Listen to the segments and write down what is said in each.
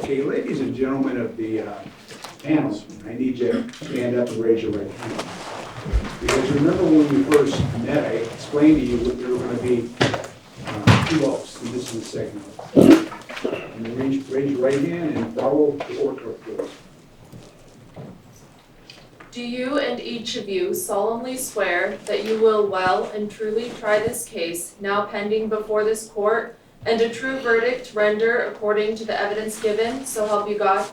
Okay, ladies and gentlemen of the panel, I need you to stand up and raise your right hand. Because remember when we first met, I explained to you that there were going to be two oaths, and this is the second oath. And then raise your right hand and follow the order, please. Do you and each of you solemnly swear that you will well and truly try this case now pending before this court and a true verdict render according to the evidence given, so help you God?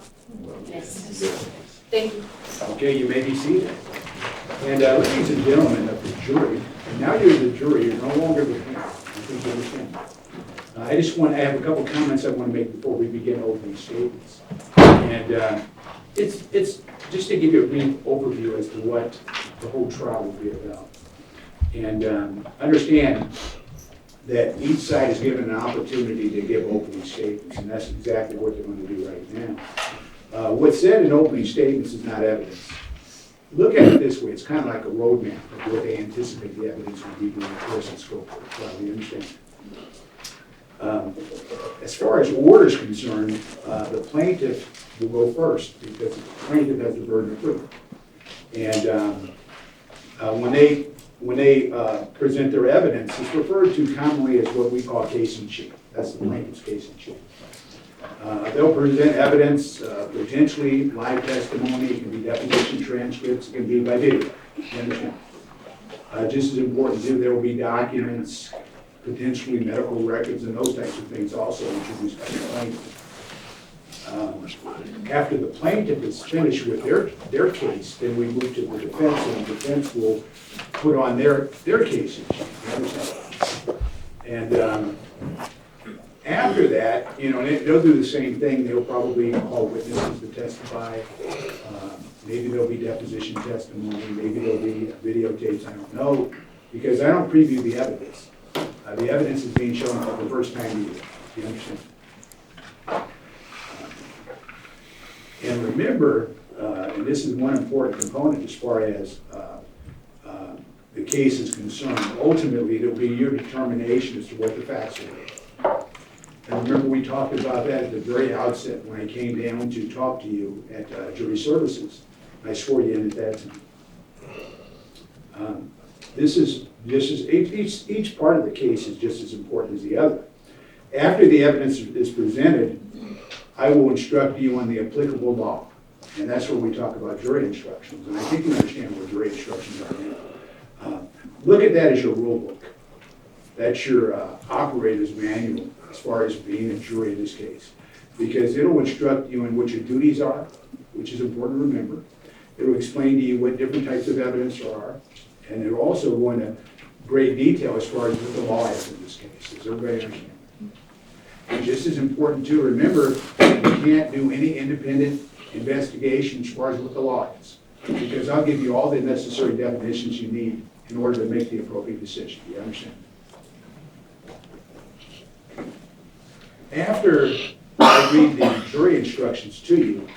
Yes. Thank you. Okay, you may be seated. And ladies and gentlemen of the jury, and now you're the jury, you're no longer the panel. I think you understand. I have a couple comments I want to make before we begin opening statements. And it's just to give you a brief overview as to what the whole trial will be about. And understand that each side is given an opportunity to give opening statements, and that's exactly what they're going to do right now. What's said in opening statements is not evidence. Look at it this way, it's kind of like a roadmap of what they anticipate the evidence will be during the course and scope of the trial. You understand? As far as order is concerned, the plaintiff will go first because the plaintiff has the burden of proof. And when they present their evidence, it's referred to commonly as what we call case in chief. That's the plaintiff's case in chief. They'll present evidence, potentially live testimony, it can be deposition transcripts, it can be by video. You understand? Just as important too, there will be documents, potentially medical records and those types of things also introduced by the plaintiff. After the plaintiff is finished with their case, then we move to the defense, and the defense will put on their case in chief. You understand? And after that, they'll do the same thing. They'll probably call witnesses to testify. Maybe there'll be deposition testimony. Maybe there'll be videotapes. I don't know, because I don't preview the evidence. The evidence is being shown for the first time to you. You understand? And remember, and this is one important component as far as the case is concerned, ultimately it'll be your determination as to what the facts are. And remember, we talked about that at the very outset when I came down to talk to you at jury services. I swore you in at that time. Each part of the case is just as important as the other. After the evidence is presented, I will instruct you on the applicable law. And that's where we talk about jury instructions. And I think you understand what jury instructions are now. Look at that as your rule book. That's your operator's manual as far as being a jury in this case. Because it'll instruct you on what your duties are, which is important to remember. It'll explain to you what different types of evidence there are. And it'll also go into great detail as far as what the law is in this case. Does everybody understand? And just as important to remember, you can't do any independent investigation as far as what the law is. Because I'll give you all the necessary definitions you need in order to make the appropriate decision. Do you understand? After I read the jury instructions to you,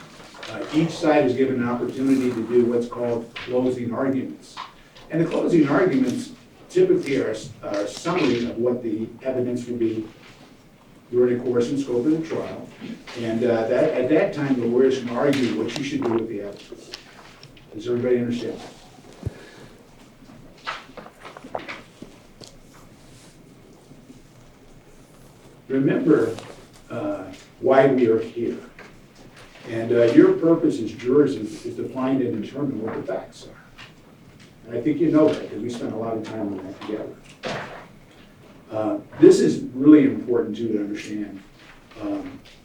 each side is given an opportunity to do what's called closing arguments. And the closing arguments typically are a summary of what the evidence will be during the course and scope of the trial. And at that time, the lawyers can argue what you should do with the evidence. Does everybody understand? Remember why we are here. And your purpose as jurors is to find and determine what the facts are. And I think you know that because we spent a lot of time on that together. This is really important too to understand.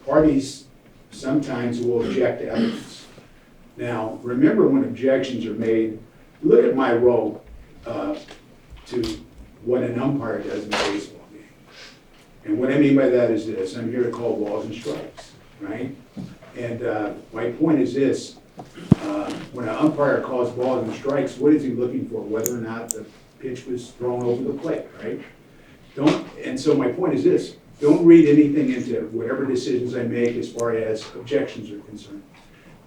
Parties sometimes will object to evidence. Now, remember when objections are made, look at my role to what an umpire does in a baseball game. And what I mean by that is this: I'm here to call balls and strikes, right? And my point is this: when an umpire calls balls and strikes, what is he looking for? Whether or not the pitch was thrown over the plate, right? And so my point is this: don't read anything into whatever decisions I make as far as objections are concerned,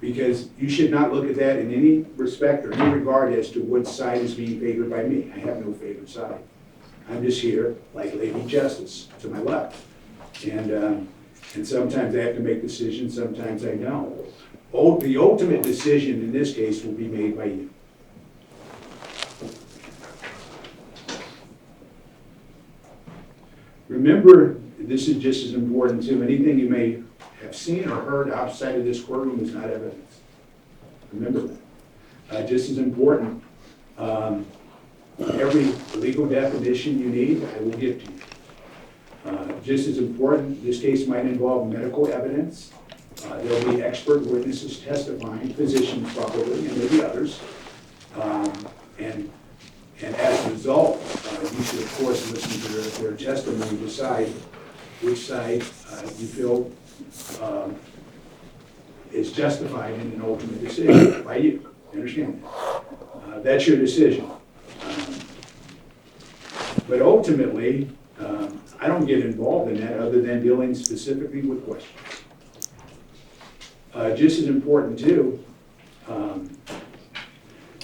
because you should not look at that in any respect or any regard as to what side is being favored by me. I have no favorite side. I'm just here like Lady Justice to my left. And And sometimes I have to make decisions, sometimes I don't. The ultimate decision in this case will be made by you. Remember, this is just as important too. Anything you may have seen or heard outside of this courtroom is not evidence. Remember that. Just as important, every legal definition you need, I will give to you. Just as important, this case might involve medical evidence. There'll be expert witnesses testifying, physicians probably, and maybe others. And as a result, you should of course listen to their testimony and decide which side you feel is justified in an ultimate decision by you. You understand? That's your decision. But ultimately, I don't get involved in that other than dealing specifically with questions. Just as important too,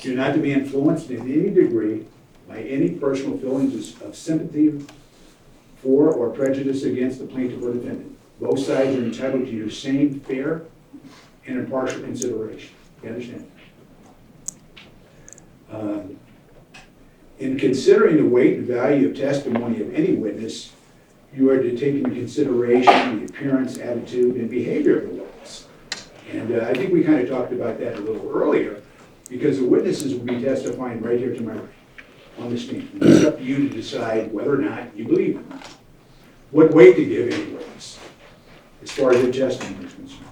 you're not to be influenced in any degree by any personal feelings of sympathy for or prejudice against the plaintiff or defendant. Both sides are entitled to your same fair and impartial consideration. You understand? In considering the weight and value of testimony of any witness, you are to take into consideration the appearance, attitude, and behavior of the witness. And I think we kind of talked about that a little earlier, because the witnesses will be testifying right here to my right on the stand. It's up to you to decide whether or not you believe them. What weight to give any witness as far as their testimony is concerned.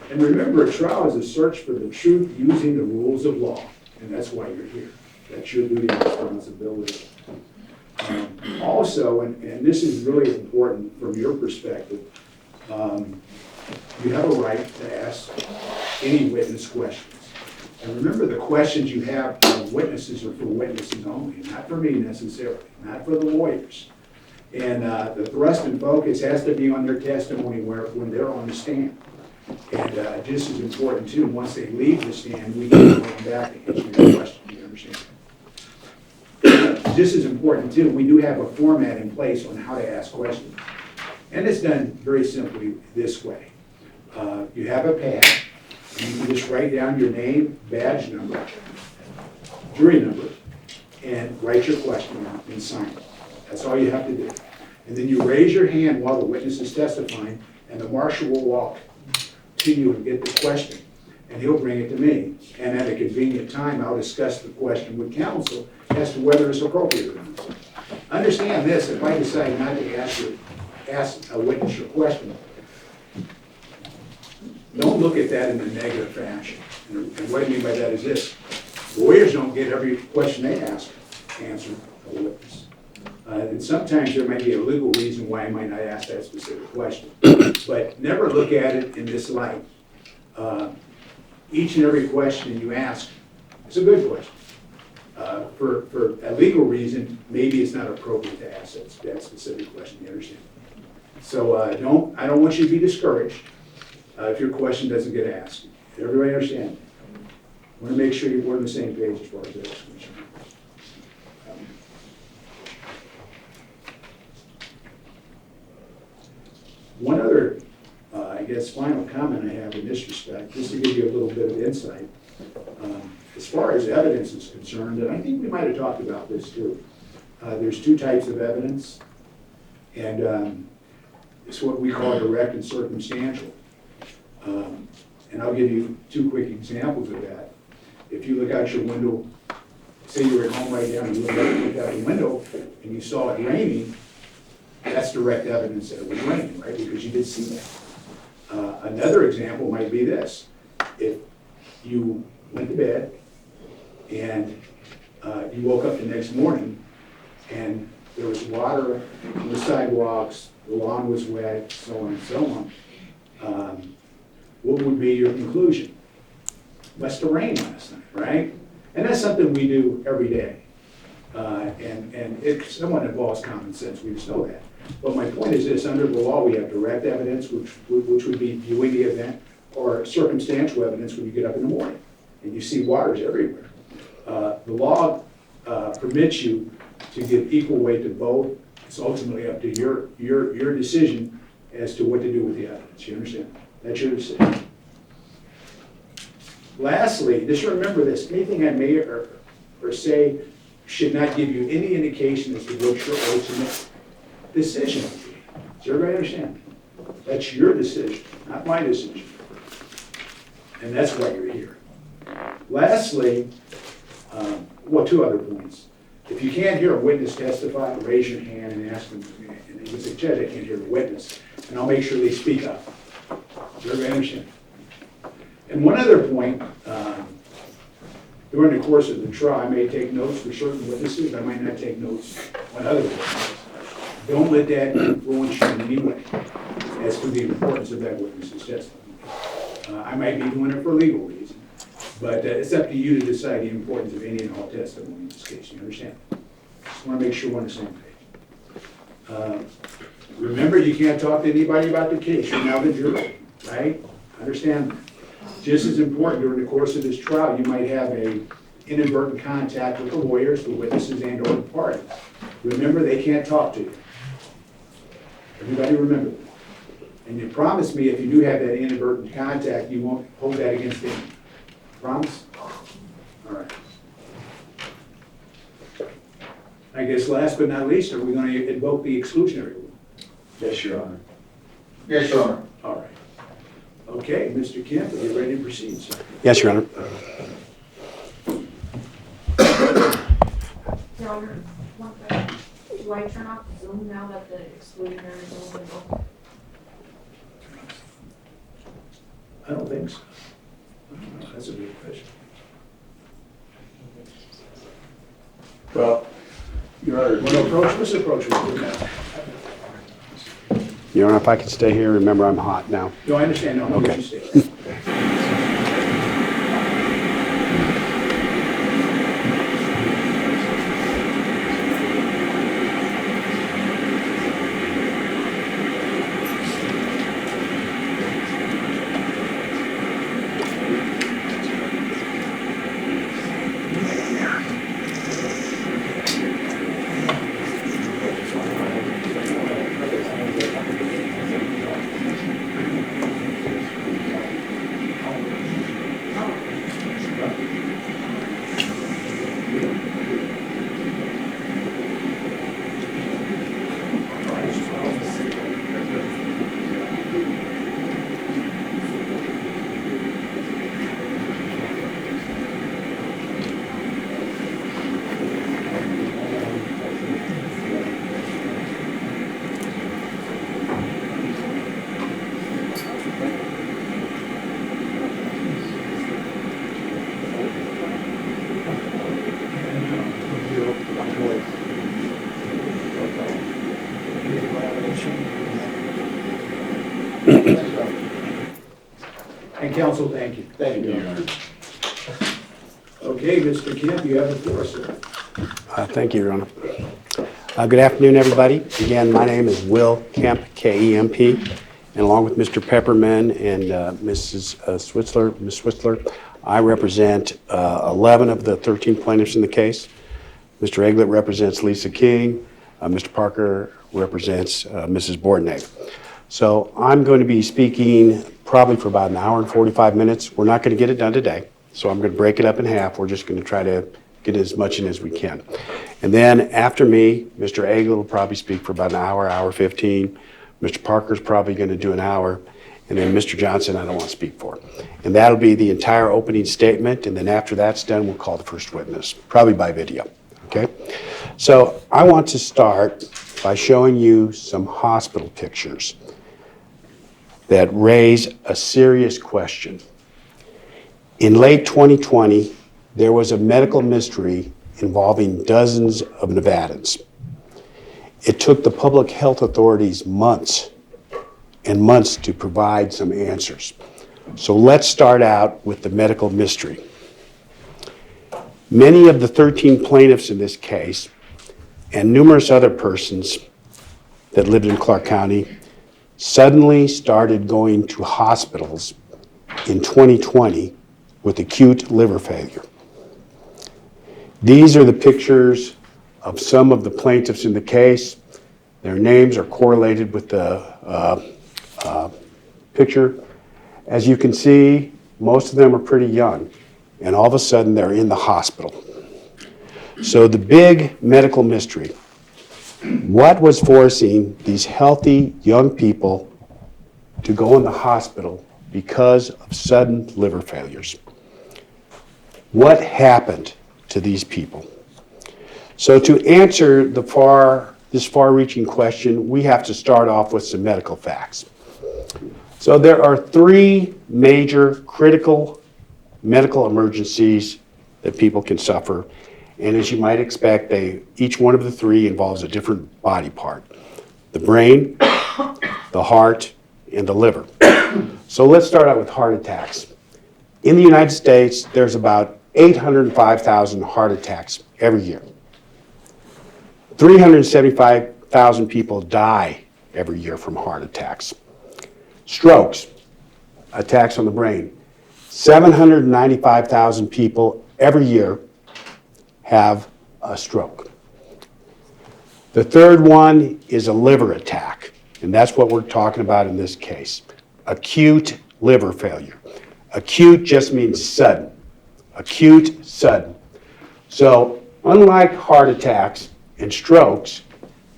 And remember, a trial is a search for the truth using the rules of law. And that's why you're here. That's your duty and responsibility. Also, and this is really important from your perspective, you have a right to ask any witness questions. And remember, the questions you have for witnesses are for witnesses only, not for me necessarily, not for the lawyers. And the thrust and focus has to be on their testimony when they're on the stand. And just as important too, once they leave the stand, we can go back and answer your question. You understand? Just as important too, we do have a format in place on how to ask questions. And it's done very simply this way. You have a pad, and you can just write down your name, badge number, jury number, and write your question out and sign it. That's all you have to do. And then you raise your hand while the witness is testifying, and the marshal will walk to you and get the question, and he'll bring it to me. And at a convenient time, I'll discuss the question with counsel as to whether it's appropriate or not. Understand this: if I decide not to ask a witness your question, don't look at that in a negative fashion. And what I mean by that is this: lawyers don't get every question they ask answered by a witness. And sometimes there might be a legal reason why I might not ask that specific question. But never look at it in this light. Each and every question you ask is a good question. For a legal reason, maybe it's not appropriate to ask that specific question, you understand? So I don't want you to be discouraged if your question doesn't get asked. Everybody understand? I want to make sure we're on the same page as far as that is concerned. One other, I guess, final comment I have in this respect, just to give you a little bit of insight. As far as evidence is concerned, and I think we might have talked about this too. There's two types of evidence, and it's what we call direct and circumstantial. And I'll give you two quick examples of that. If you look out your window, say you were at home right now and you looked out the window and you saw it raining, that's direct evidence that it was raining, right? Because you did see that. Another example might be this. If you went to bed and you woke up the next morning and there was water on the sidewalks, the lawn was wet, so on and so on, what would be your conclusion? Must have rained last night, right? And that's something we do every day. And it somewhat involves common sense, we just know that. But my point is this: under the law, we have direct evidence, which would be viewing the event, or circumstantial evidence when you get up in the morning and you see waters everywhere. The law permits you to give equal weight to both It's ultimately up to your decision as to what to do with the evidence, you understand? That's your decision. Lastly, just remember this, anything I may or say should not give you any indication as to what your ultimate decision will be. Does everybody understand? That's your decision, not my decision. And that's why you're here. Lastly, well, two other points. If you can't hear a witness testify, raise your hand and ask them, and you say, Judge, I can't hear the witness, and I'll make sure they speak up. Does everybody understand? And one other point, during the course of the trial, I may take notes for certain witnesses, I might not take notes on other witnesses. Don't let that influence you in any way as to the importance of that witness's testimony. I might be doing it for legal reasons, but it's up to you to decide the importance of any and all testimony in this case, you understand? Just want to make sure we're on the same page. Remember, you can't talk to anybody about the case, you're now the jury, right? Understand that. Just as important, during the course of this trial, you might have a inadvertent contact with the lawyers, the witnesses, and or the parties. Remember, they can't talk to you. Everybody remember that. And you promise me if you do have that inadvertent contact, you won't hold that against them. Promise? All right. I guess last but not least, are we going to invoke the exclusionary rule? Yes, Your Honor. Yes, Your Honor. All right. Okay, Mr. Kemp, are you ready to proceed, sir? Yes, Your Honor. Your Honor, one question. Do I turn off Zoom now that the exclusionary rule is invoked? I don't think so. That's a good question. Well, Your Honor, Let's approach it. Your Honor, if I can stay here, remember I'm hot now. No, I understand. No, Okay. you stay. And counsel, thank you. thank you, Your Honor. Okay, Mr. Kemp, you have the floor, sir. Thank you, Your Honor. Good afternoon, everybody. Again, my name is Will Kemp, K-E-M-P, and along with Mr. Pepperman and Ms. Switzler, I represent 11 of the 13 plaintiffs in the case. Mr. Eglett represents Lisa King. Mr. Parker represents Mrs. Bordenegg. So I'm going to be speaking probably for about an hour and 45 minutes. We're not going to get it done today, so I'm going to break it up in half. We're just going to try to get as much in as we can. And then after me, Mr. Eglett will probably speak for about an hour, hour 15. Mr. Parker's probably going to do an hour. And then Mr. Johnson, I don't want to speak for. And that'll be the entire opening statement. And then after that's done, we'll call the first witness, probably by video. Okay? So I want to start by showing you some hospital pictures that raise a serious question. In late 2020, there was a medical mystery involving dozens of Nevadans. It took the public health authorities months and months to provide some answers. So let's start out with the medical mystery. Many of the 13 plaintiffs in this case and numerous other persons that lived in Clark County suddenly started going to hospitals in 2020 with acute liver failure. These are the pictures of some of the plaintiffs in the case. Their names are correlated with the picture. As you can see, most of them are pretty young, and all of a sudden they're in the hospital. So the big medical mystery, what was forcing these healthy young people to go in the hospital because of sudden liver failures? What happened to these people? So to answer this far-reaching question, we have to start off with some medical facts. So there are three major critical medical emergencies that people can suffer. And as you might expect, each one of the three involves a different body part: the brain, the heart, and the liver. So let's start out with heart attacks. In the United States, there's about 805,000 heart attacks every year. 375,000 people die every year from heart attacks. Strokes, attacks on the brain. 795,000 people every year have a stroke. The third one is a liver attack, and that's what we're talking about in this case. Acute liver failure. Acute just means sudden. Acute, sudden. So unlike heart attacks and strokes,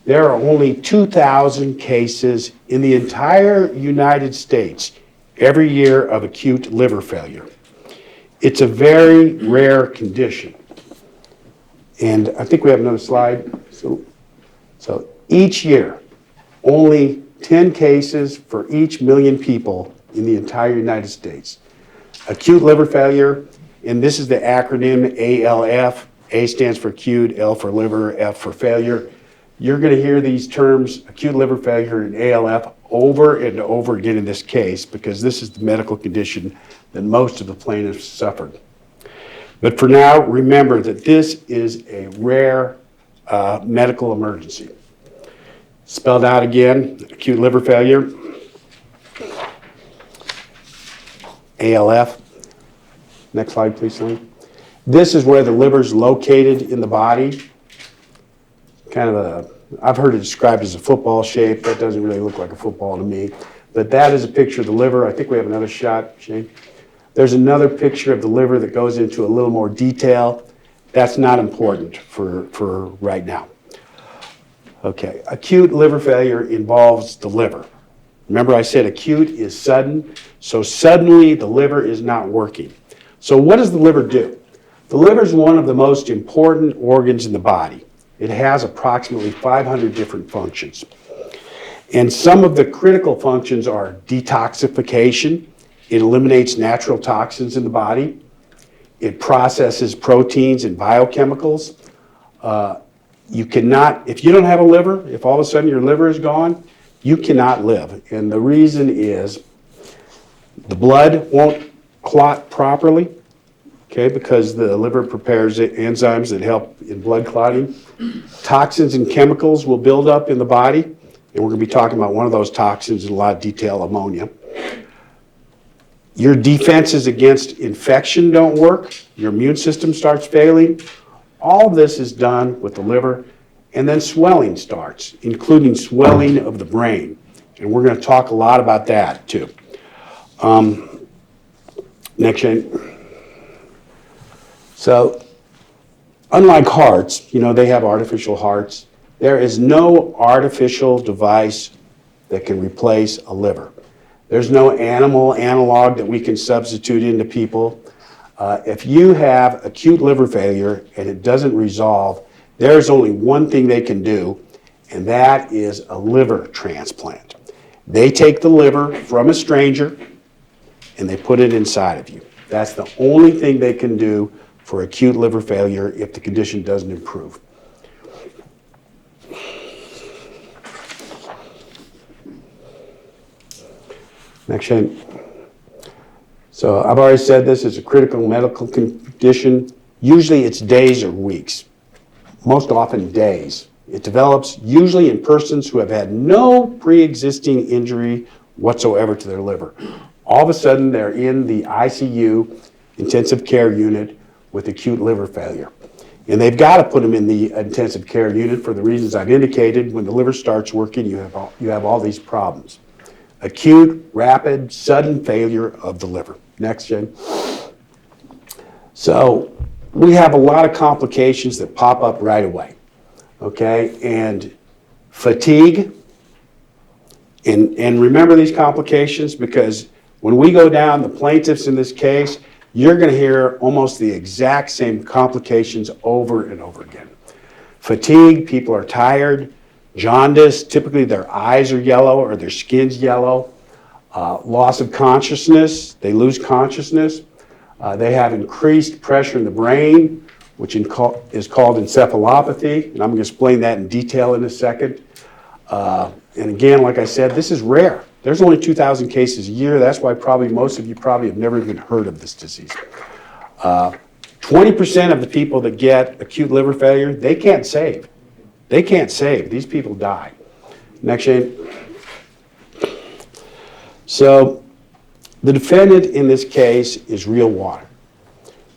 there are only 2,000 cases in the entire United States every year of acute liver failure. It's a very rare condition. And I think we have another slide. So each year, only 10 cases for each million people in the entire United States. Acute liver failure, and this is the acronym ALF. A stands for acute, L for liver, F for failure. You're going to hear these terms, acute liver failure and ALF, over and over again in this case, because this is the medical condition that most of the plaintiffs suffered. But for now, remember that this is a rare medical emergency. Spelled out again, acute liver failure, ALF. Next slide, please, Celine. This is where the liver is located in the body. I've heard it described as a football shape. That doesn't really look like a football to me. But that is a picture of the liver. I think we have another shot, Shane. There's another picture of the liver that goes into a little more detail. That's not important for right now. Okay, acute liver failure involves the liver. Remember I said acute is sudden, so suddenly the liver is not working. So what does the liver do? The liver is one of the most important organs in the body. It has approximately 500 different functions. And some of the critical functions are detoxification. It eliminates natural toxins in the body. It processes proteins and biochemicals. If you don't have a liver, if all of a sudden your liver is gone, you cannot live. And the reason is the blood won't clot properly, okay, because the liver prepares enzymes that help in blood clotting. Toxins and chemicals will build up in the body, and we're going to be talking about one of those toxins in a lot of detail, ammonia. Your defenses against infection don't work. Your immune system starts failing. All of this is done with the liver, and then swelling starts, including swelling of the brain. And we're going to talk a lot about that, too. Next, Shane. So, unlike hearts, they have artificial hearts. There is no artificial device that can replace a liver. There's no animal analog that we can substitute into people. If you have acute liver failure and it doesn't resolve, there's only one thing they can do, and that is a liver transplant. They take the liver from a stranger and they put it inside of you. That's the only thing they can do for acute liver failure if the condition doesn't improve. Next, Shane. So I've already said this is a critical medical condition. Usually it's days or weeks, most often days. It develops usually in persons who have had no pre-existing injury whatsoever to their liver. All of a sudden they're in the ICU, intensive care unit, with acute liver failure. And they've got to put them in the intensive care unit for the reasons I've indicated. When the liver starts working, you have all these problems. Acute, rapid, sudden failure of the liver. Next, Jane. So we have a lot of complications that pop up right away, okay? And fatigue, and remember these complications because when we go down, the plaintiffs in this case, you're going to hear almost the exact same complications over and over again. Fatigue, people are tired. Jaundice, typically their eyes are yellow or their skin's yellow. Loss of consciousness, they lose consciousness. They have increased pressure in the brain, which is called encephalopathy, and I'm going to explain that in detail in a second. And again, like I said, this is rare. There's only 2,000 cases a year. That's why probably most of you probably have never even heard of this disease. 20% of the people that get acute liver failure, they can't save. They can't save. These people die. Next, Shane. So the defendant in this case is Real Water.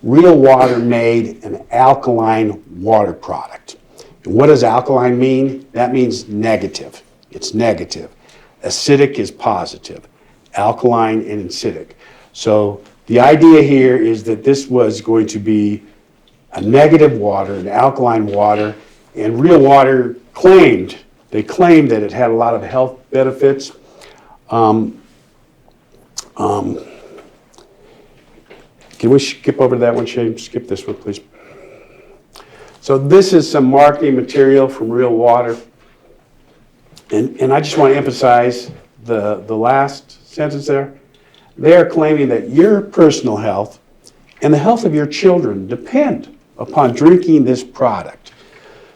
Real Water made an alkaline water product. And what does alkaline mean? That means negative. It's negative. Acidic is positive. Alkaline and acidic. So the idea here is that this was going to be a negative water, an alkaline water, and Real Water claimed that it had a lot of health benefits. Can we skip over to that one, Shane? Skip this one, please. So this is some marketing material from Real Water. And I just want to emphasize the last sentence there. They are claiming that your personal health and the health of your children depend upon drinking this product.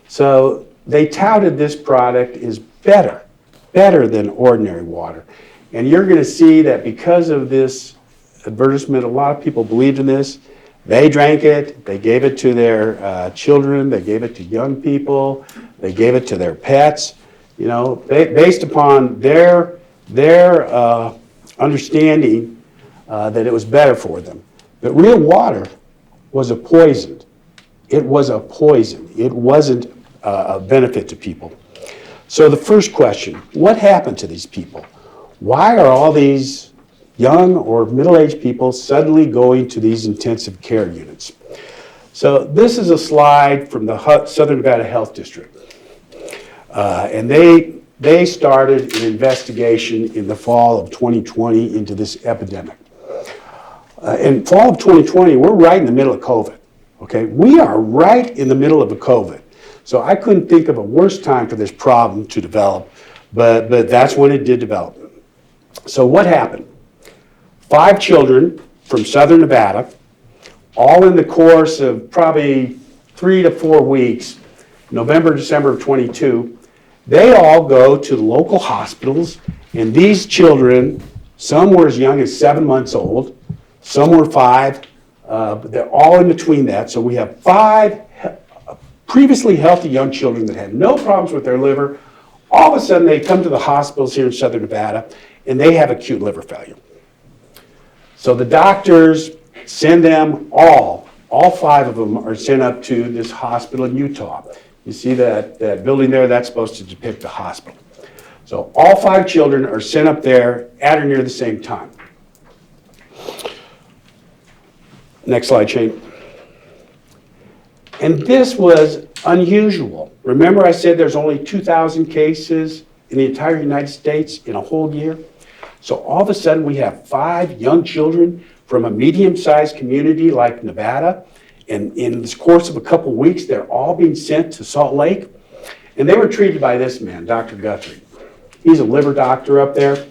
So they touted this product is better than ordinary water. And you're going to see that because of this advertisement, a lot of people believed in this. They drank it, they gave it to their children, they gave it to young people, they gave it to their pets, you know, based upon their understanding that it was better for them. But Real Water was a poison. It was a poison. It wasn't a benefit to people. So the first question, what happened to these people? Why are all these young or middle-aged people suddenly going to these intensive care units? So this is a slide from the Southern Nevada Health District. And they started an investigation in the fall of 2020 into this epidemic. In fall of 2020, we're right in the middle of COVID, okay? We are right in the middle of a COVID. So I couldn't think of a worse time for this problem to develop, but that's when it did develop. So what happened? 5 children from Southern Nevada, all in the course of probably 3 to 4 weeks, November, December of 22, they all go to the local hospitals, and these children, some were as young as 7 months old, some were 5, but they're all in between that. So we have 5 previously healthy young children that had no problems with their liver. All of a sudden, they come to the hospitals here in Southern Nevada, and they have acute liver failure. So the doctors send them all 5 of them are sent up to this hospital in Utah. You see that building there? That's supposed to depict a hospital. So all 5 children are sent up there at or near the same time. Next slide, Shane. And this was unusual. Remember I said there's only 2,000 cases in the entire United States in a whole year? So all of a sudden we have 5 young children from a medium-sized community like Nevada, and in this course of a couple weeks, they're all being sent to Salt Lake, and they were treated by this man, Dr. Guthrie. He's a liver doctor up there,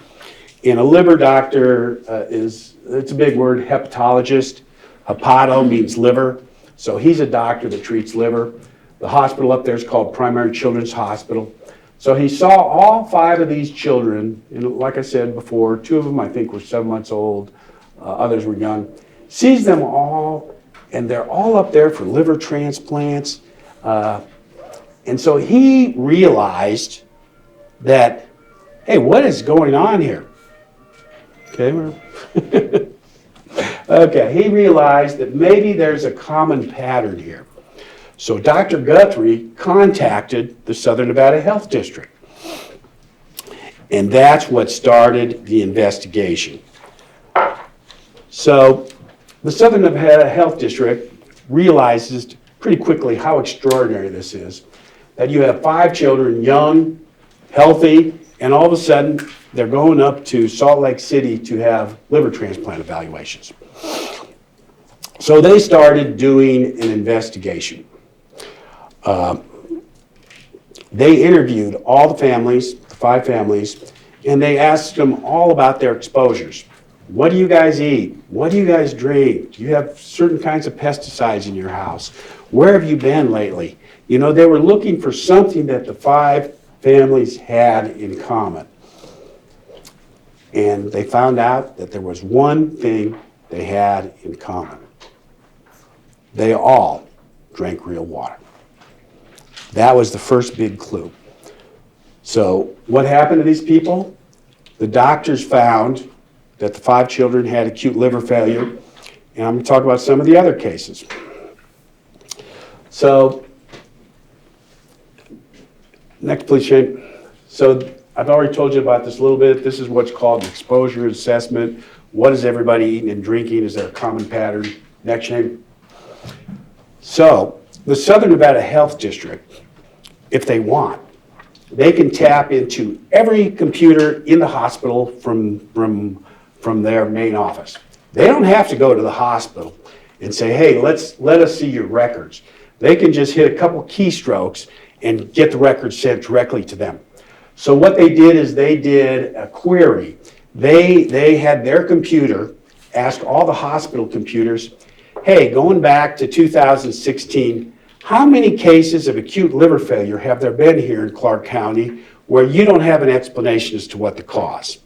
and a liver doctor it's a big word, hepatologist. Hepato means liver, so he's a doctor that treats liver. The hospital up there is called Primary Children's Hospital. So he saw all 5 of these children, and like I said before, 2 of them I think were 7 months old, others were young. Sees them all, and they're all up there for liver transplants. And so he realized that, hey, what is going on here? Okay, okay, he realized that maybe there's a common pattern here. So Dr. Guthrie contacted the Southern Nevada Health District. And that's what started the investigation. So the Southern Nevada Health District realizes pretty quickly how extraordinary this is, that you have 5 children, young, healthy, and all of a sudden they're going up to Salt Lake City to have liver transplant evaluations. So they started doing an investigation. They interviewed all the families, the 5 families, and they asked them all about their exposures. What do you guys eat? What do you guys drink? Do you have certain kinds of pesticides in your house? Where have you been lately? You know, they were looking for something that the 5 families had in common. And they found out that there was one thing they had in common. They all drank real water. That was the first big clue. So what happened to these people? The doctors found that the 5 children had acute liver failure, and I'm going to talk about some of the other cases. So, next please, Shane. So I've already told you about this a little bit. This is what's called an exposure assessment. What is everybody eating and drinking? Is there a common pattern? Next, Shane. So the Southern Nevada Health District, if they want, they can tap into every computer in the hospital from their main office. They don't have to go to the hospital and say, hey, let us see your records. They can just hit a couple keystrokes and get the records sent directly to them. So what they did is they did a query. They had their computer ask all the hospital computers, hey, going back to 2016, how many cases of acute liver failure have there been here in Clark County where you don't have an explanation as to what the cause?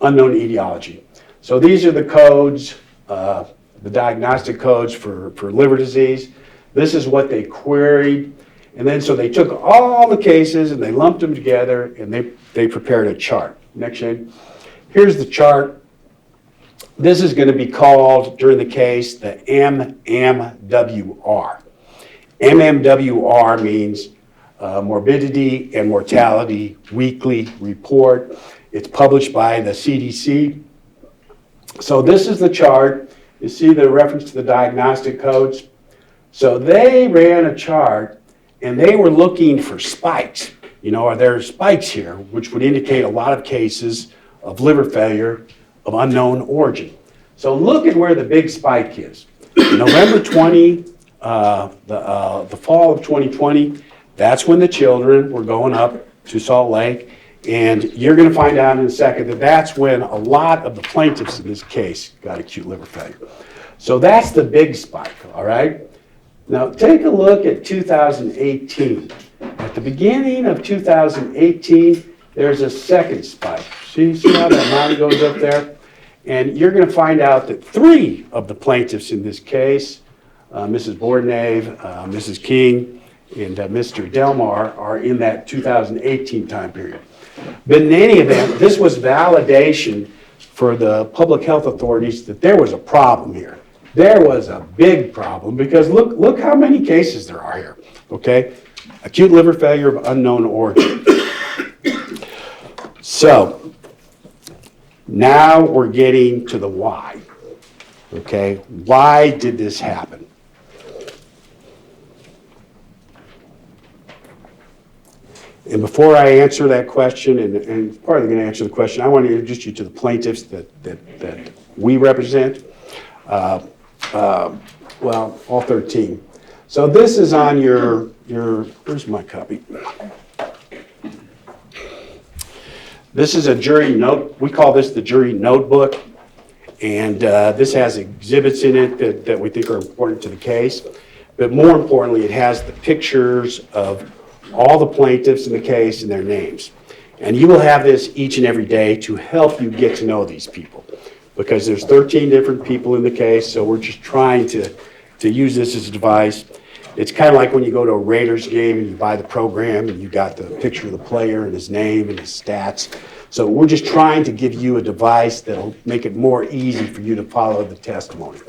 Unknown etiology. So these are the codes, the diagnostic codes for liver disease. This is what they queried. And then so they took all the cases and they lumped them together and they prepared a chart. Next, Shane. Here's the chart. This is going to be called, during the case, the MMWR. MMWR means Morbidity and Mortality Weekly Report. It's published by the CDC. So this is the chart. You see the reference to the diagnostic codes. So they ran a chart and they were looking for spikes. You know, are there spikes here, which would indicate a lot of cases of liver failure of unknown origin. So look at where the big spike is. November 20, the fall of 2020, that's when the children were going up to Salt Lake. And you're going to find out in a second that that's when a lot of the plaintiffs in this case got acute liver failure. So that's the big spike, all right? Now take a look at 2018. At the beginning of 2018, there's a second spike. See how that line goes up there? And you're going to find out that 3 of the plaintiffs in this case, Mrs. Bordnave, Mrs. King, and Mr. Delmar, are in that 2018 time period. But in any event, this was validation for the public health authorities that there was a problem here. There was a big problem because look how many cases there are here, okay? Acute liver failure of unknown origin. So, now we're getting to the why, okay? Why did this happen? And before I answer that question, and part of going to answer the question, I want to introduce you to the plaintiffs that we represent. Well, all 13. So this is on your, where's my copy? This is a jury note. We call this the jury notebook. And this has exhibits in it that we think are important to the case. But more importantly, it has the pictures of all the plaintiffs in the case and their names. And you will have this each and every day to help you get to know these people. Because there's 13 different people in the case, so we're just trying to use this as a device. It's kind of like when you go to a Raiders game and you buy the program and you got the picture of the player and his name and his stats. So we're just trying to give you a device that'll make it more easy for you to follow the testimony.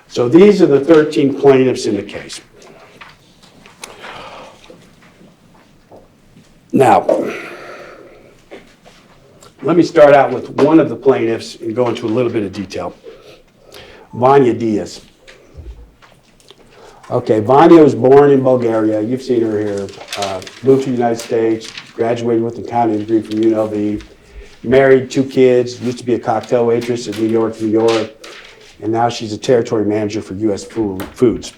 So these are the 13 plaintiffs in the case. Now, let me start out with one of the plaintiffs and go into a little bit of detail. Vanya Diaz. Okay, Vanya was born in Bulgaria. You've seen her here. Moved to the United States, graduated with an accounting degree from UNLV, married, 2 kids, used to be a cocktail waitress in New York, and now she's a territory manager for U.S. Foods.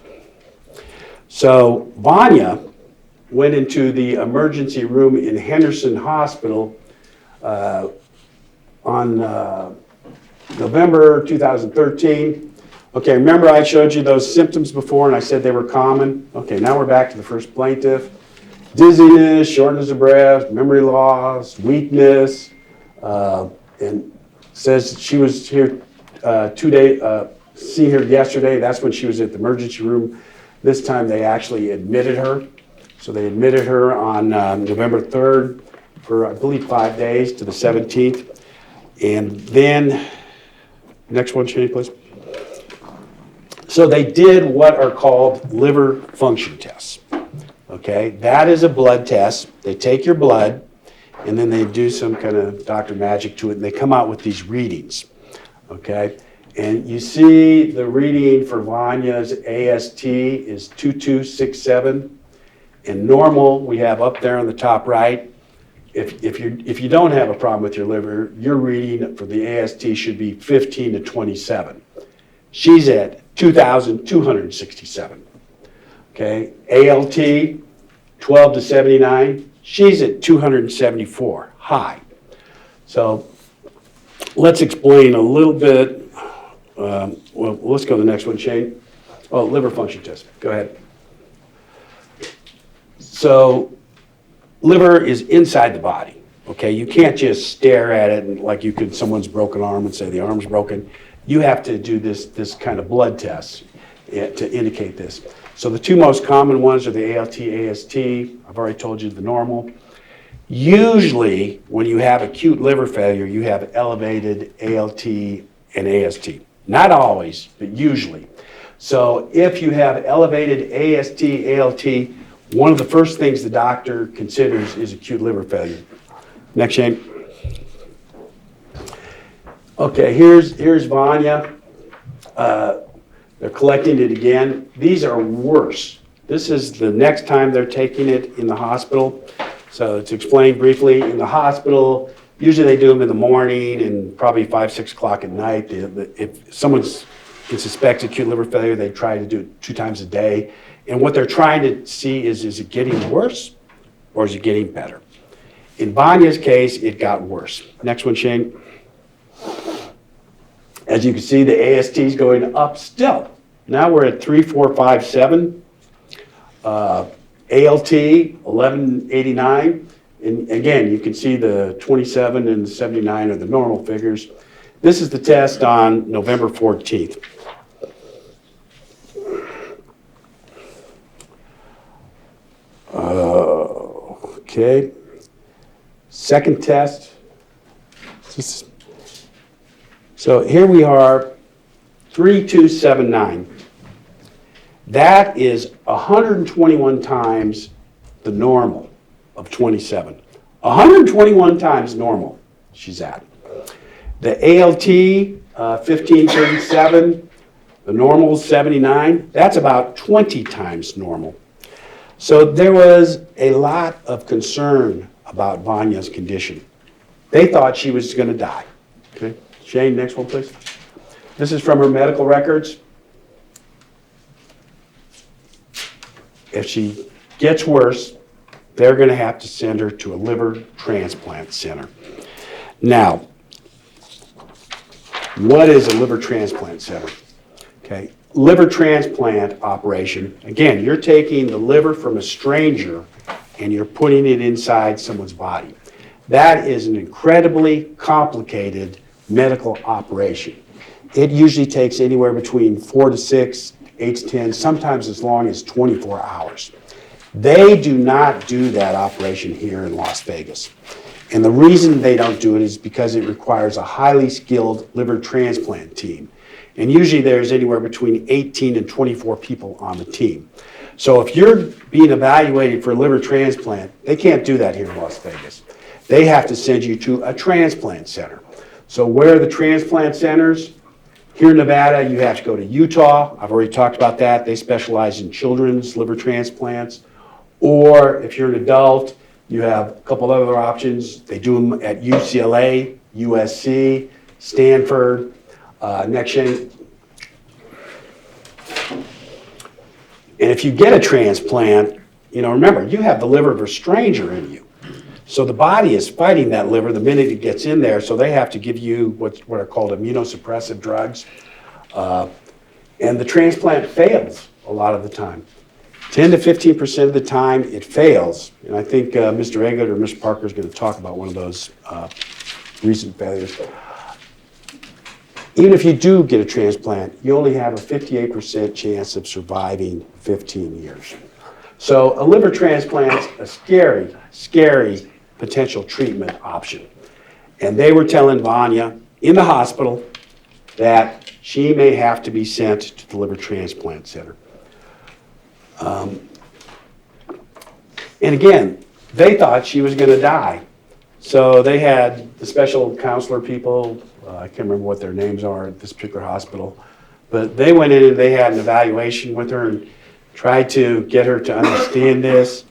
So Vanya went into the emergency room in Henderson Hospital on November 2013. Okay, remember I showed you those symptoms before and I said they were common? Okay, now we're back to the first plaintiff. Dizziness, shortness of breath, memory loss, weakness, and says she was here seen her yesterday. That's when she was at the emergency room. This time they actually admitted her. So they admitted her on November 3rd for, I believe, 5 days to the 17th. And then, next one, Shane, please. So they did what are called liver function tests. Okay, that is a blood test. They take your blood and then they do some kind of doctor magic to it and they come out with these readings. Okay, and you see the reading for Vanya's AST is 2267 and normal we have up there on the top right. If you don't have a problem with your liver, your reading for the AST should be 15 to 27. She's at 2,267. Okay, ALT 12 to 79. She's at 274, high. So let's explain a little bit. Well, let's go to the next one, Shane. Oh, liver function test. Go ahead. So liver is inside the body. Okay, you can't just stare at it and like you could someone's broken arm and say the arm's broken. You have to do this kind of blood test to indicate this. So the 2 most common ones are the ALT, AST. I've already told you the normal. Usually, when you have acute liver failure, you have elevated ALT and AST. Not always, but usually. So if you have elevated AST, ALT, one of the first things the doctor considers is acute liver failure. Next, Shane. Okay, here's Vanya. They're collecting it again. These are worse. This is the next time they're taking it in the hospital. So to explain briefly, in the hospital, usually they do them in the morning and probably 5, 6 o'clock at night. If someone can suspect acute liver failure, they try to do it 2 times a day. And what they're trying to see is it getting worse or is it getting better? In Vanya's case, it got worse. Next one, Shane. As you can see, the AST is going up still. Now we're at 3457. ALT 1189. And again, you can see the 27 and 79 are the normal figures. This is the test on November 14th. Okay. Second test. So here we are, 3279. That is 121 times the normal of 27. 121 times normal she's at. The ALT, 1537, the normal is 79. That's about 20 times normal. So there was a lot of concern about Vanya's condition. They thought she was going to die. Okay, Shane, next one, please. This is from her medical records. If she gets worse, they're going to have to send her to a liver transplant center. Now, what is a liver transplant center? Okay, liver transplant operation, again, you're taking the liver from a stranger and you're putting it inside someone's body. That is an incredibly complicated medical operation. It usually takes anywhere between 4 to 6, 8 to 10, sometimes as long as 24 hours. They do not do that operation here in Las Vegas. And the reason they don't do it is because it requires a highly skilled liver transplant team. And usually there's anywhere between 18 and 24 people on the team. So if you're being evaluated for a liver transplant, they can't do that here in Las Vegas. They have to send you to a transplant center. So where are the transplant centers? Here in Nevada, you have to go to Utah. I've already talked about that. They specialize in children's liver transplants. Or if you're an adult, you have a couple other options. They do them at UCLA, USC, Stanford, next gen. And if you get a transplant, remember, you have the liver of a stranger in you. So the body is fighting that liver the minute it gets in there, so they have to give you what are called immunosuppressive drugs. And the transplant fails a lot of the time. 10 to 15% of the time it fails. And I think Mr. Eggert or Mr. Parker is going to talk about one of those recent failures. Even if you do get a transplant, you only have a 58% chance of surviving 15 years. So a liver transplant's a scary, scary potential treatment option. And they were telling Vanya in the hospital that she may have to be sent to the liver transplant center. And again, they thought she was going to die. So they had the special counselor people, I can't remember what their names are at this particular hospital, but they went in and they had an evaluation with her and tried to get her to understand this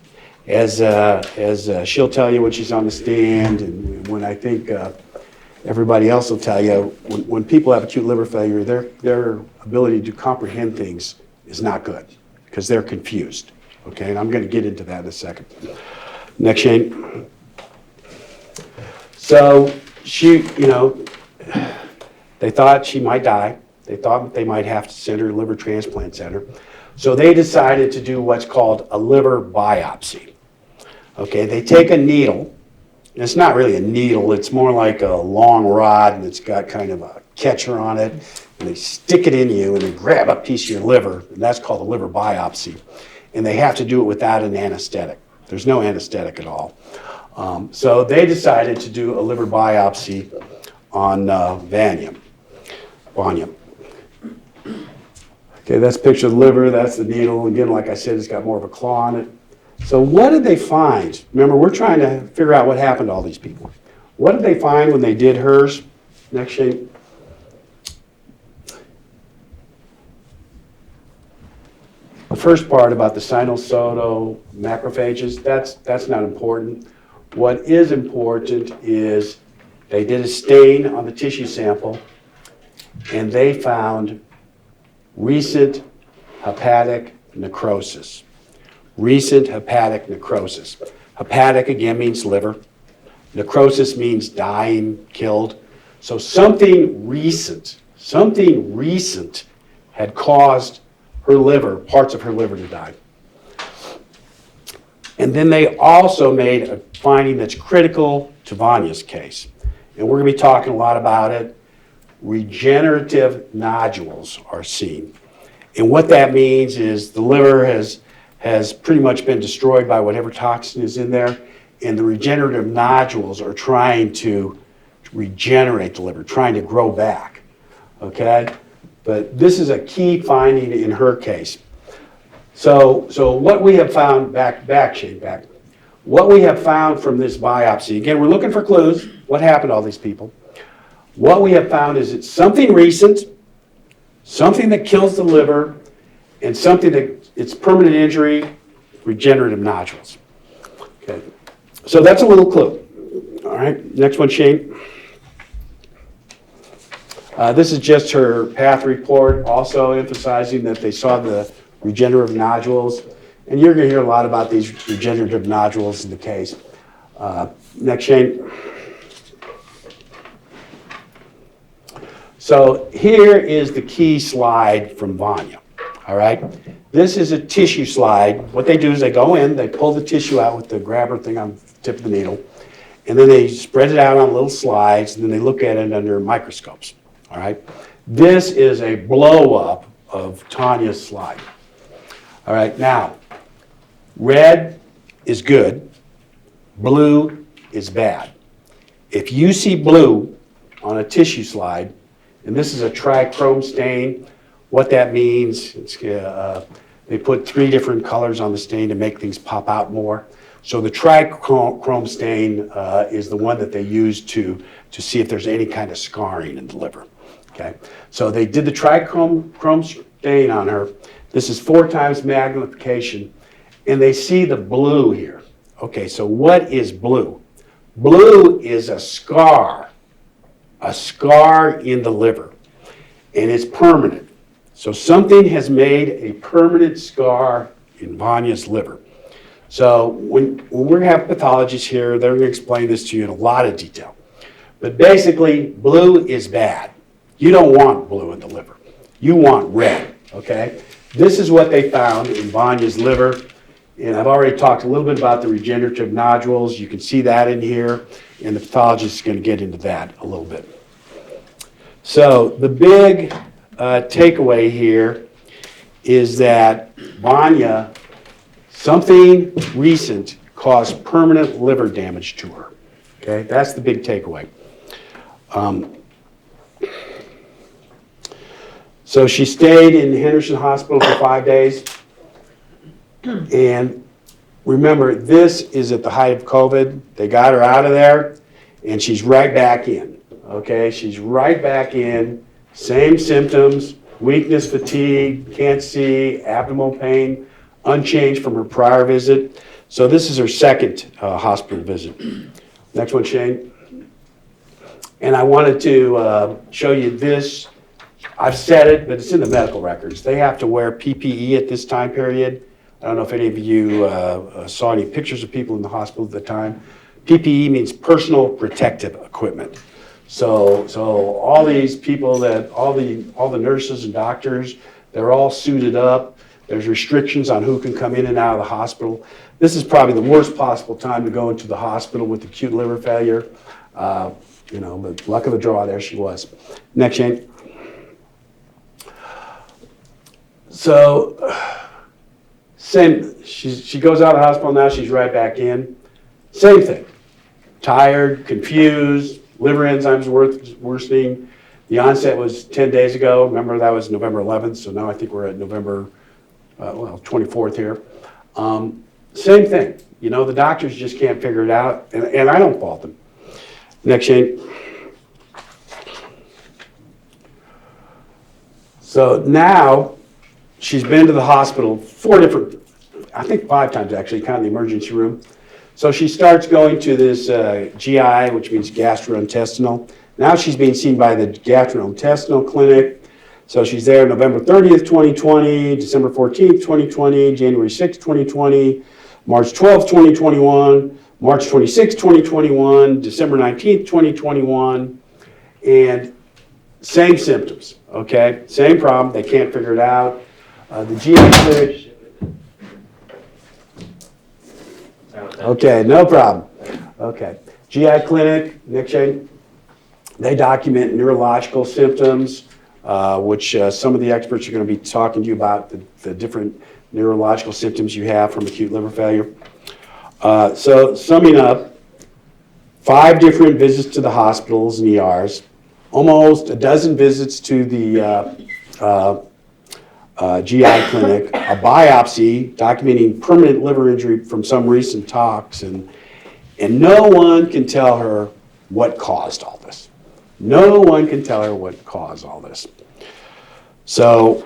as she'll tell you when she's on the stand, and when I think everybody else will tell you, when people have acute liver failure, their ability to comprehend things is not good because they're confused. Okay, and I'm going to get into that in a second. Next, Shane. So she, they thought she might die. They thought they might have to send her to a liver transplant center. So they decided to do what's called a liver biopsy. Okay, they take a needle. And it's not really a needle. It's more like a long rod, and it's got kind of a catcher on it. And they stick it in you, and they grab a piece of your liver, and that's called a liver biopsy. And they have to do it without an anesthetic. There's no anesthetic at all. So they decided to do a liver biopsy on Vanya. Okay, that's a picture of the liver. That's the needle. Again, like I said, it's got more of a claw on it. So what did they find? Remember, we're trying to figure out what happened to all these people. What did they find when they did hers? Next shape. The first part about the sinusoidal macrophages, that's not important. What is important is they did a stain on the tissue sample, and they found recent hepatic necrosis. Recent hepatic necrosis. Hepatic, again, means liver. Necrosis means dying, killed. So something recent had caused her liver, parts of her liver to die. And then they also made a finding that's critical to Vanya's case. And we're going to be talking a lot about it. Regenerative nodules are seen. And what that means is the liver has pretty much been destroyed by whatever toxin is in there, and the regenerative nodules are trying to regenerate the liver, trying to grow back, okay? But this is a key finding in her case. So what we have found, what we have found from this biopsy, again, we're looking for clues, what happened to all these people. What we have found is it's something recent, something that kills the liver, and something that it's permanent injury, regenerative nodules. Okay, so that's a little clue. All right, next one, Shane. This is just her path report, also emphasizing that they saw the regenerative nodules. And you're going to hear a lot about these regenerative nodules in the case. Next, Shane. So here is the key slide from Vanya. All right, this is a tissue slide. What they do is they go in, they pull the tissue out with the grabber thing on the tip of the needle, and then they spread it out on little slides, and then they look at it under microscopes. All right, this is a blow up of Tanya's slide. All right, now, red is good, blue is bad. If you see blue on a tissue slide, and this is a trichrome stain, what that means, They put 3 different colors on the stain to make things pop out more. So the trichrome stain is the one that they use to see if there's any kind of scarring in the liver. Okay, so they did the trichrome stain on her. This is 4 times magnification, and they see the blue here. Okay, so what is blue? Blue is a scar in the liver, and it's permanent. So something has made a permanent scar in Vanya's liver. So when we have pathologists here, they're going to explain this to you in a lot of detail. But basically, blue is bad. You don't want blue in the liver. You want red, okay? This is what they found in Vanya's liver. And I've already talked a little bit about the regenerative nodules. You can see that in here. And the pathologist is going to get into that a little bit. So the big takeaway here is that Vanya, something recent caused permanent liver damage to her. Okay, that's the big takeaway. So she stayed in Henderson Hospital for 5 days. And remember, this is at the height of COVID. They got her out of there, and she's right back in. Okay, she's right back in. Same symptoms, weakness, fatigue, can't see, abdominal pain, unchanged from her prior visit. So this is her second hospital visit. Next one, Shane. And I wanted to show you this. I've said it, but it's in the medical records. They have to wear PPE at this time period. I don't know if any of you saw any pictures of people in the hospital at the time. PPE means personal protective equipment. So all these people all the nurses and doctors, they're all suited up. There's restrictions on who can come in and out of the hospital. This is probably the worst possible time to go into the hospital with acute liver failure. But luck of the draw, there she was. Next, Shane. So, she goes out of the hospital now, she's right back in. Same thing. Tired, confused, liver enzymes worsening. The onset was 10 days ago. Remember, that was November 11th, so now I think we're at November 24th here. Same thing. The doctors just can't figure it out, and I don't fault them. Next, Shane. So now she's been to the hospital 5 times actually, counting the emergency room. So she starts going to this GI, which means gastrointestinal. Now she's being seen by the gastrointestinal clinic. So she's there November 30th, 2020, December 14th, 2020, January 6th, 2020, March 12th, 2021, March 26th, 2021, December 19th, 2021, and same symptoms, okay? Same problem, they can't figure it out. The GI clinic, okay, no problem. Okay, GI clinic, next Shane, they document neurological symptoms, which some of the experts are going to be talking to you about the different neurological symptoms you have from acute liver failure. So summing up, 5 different visits to the hospitals and ERs, almost a dozen visits to the GI clinic, a biopsy documenting permanent liver injury from some recent tox, and no one can tell her what caused all this. No one can tell her what caused all this. So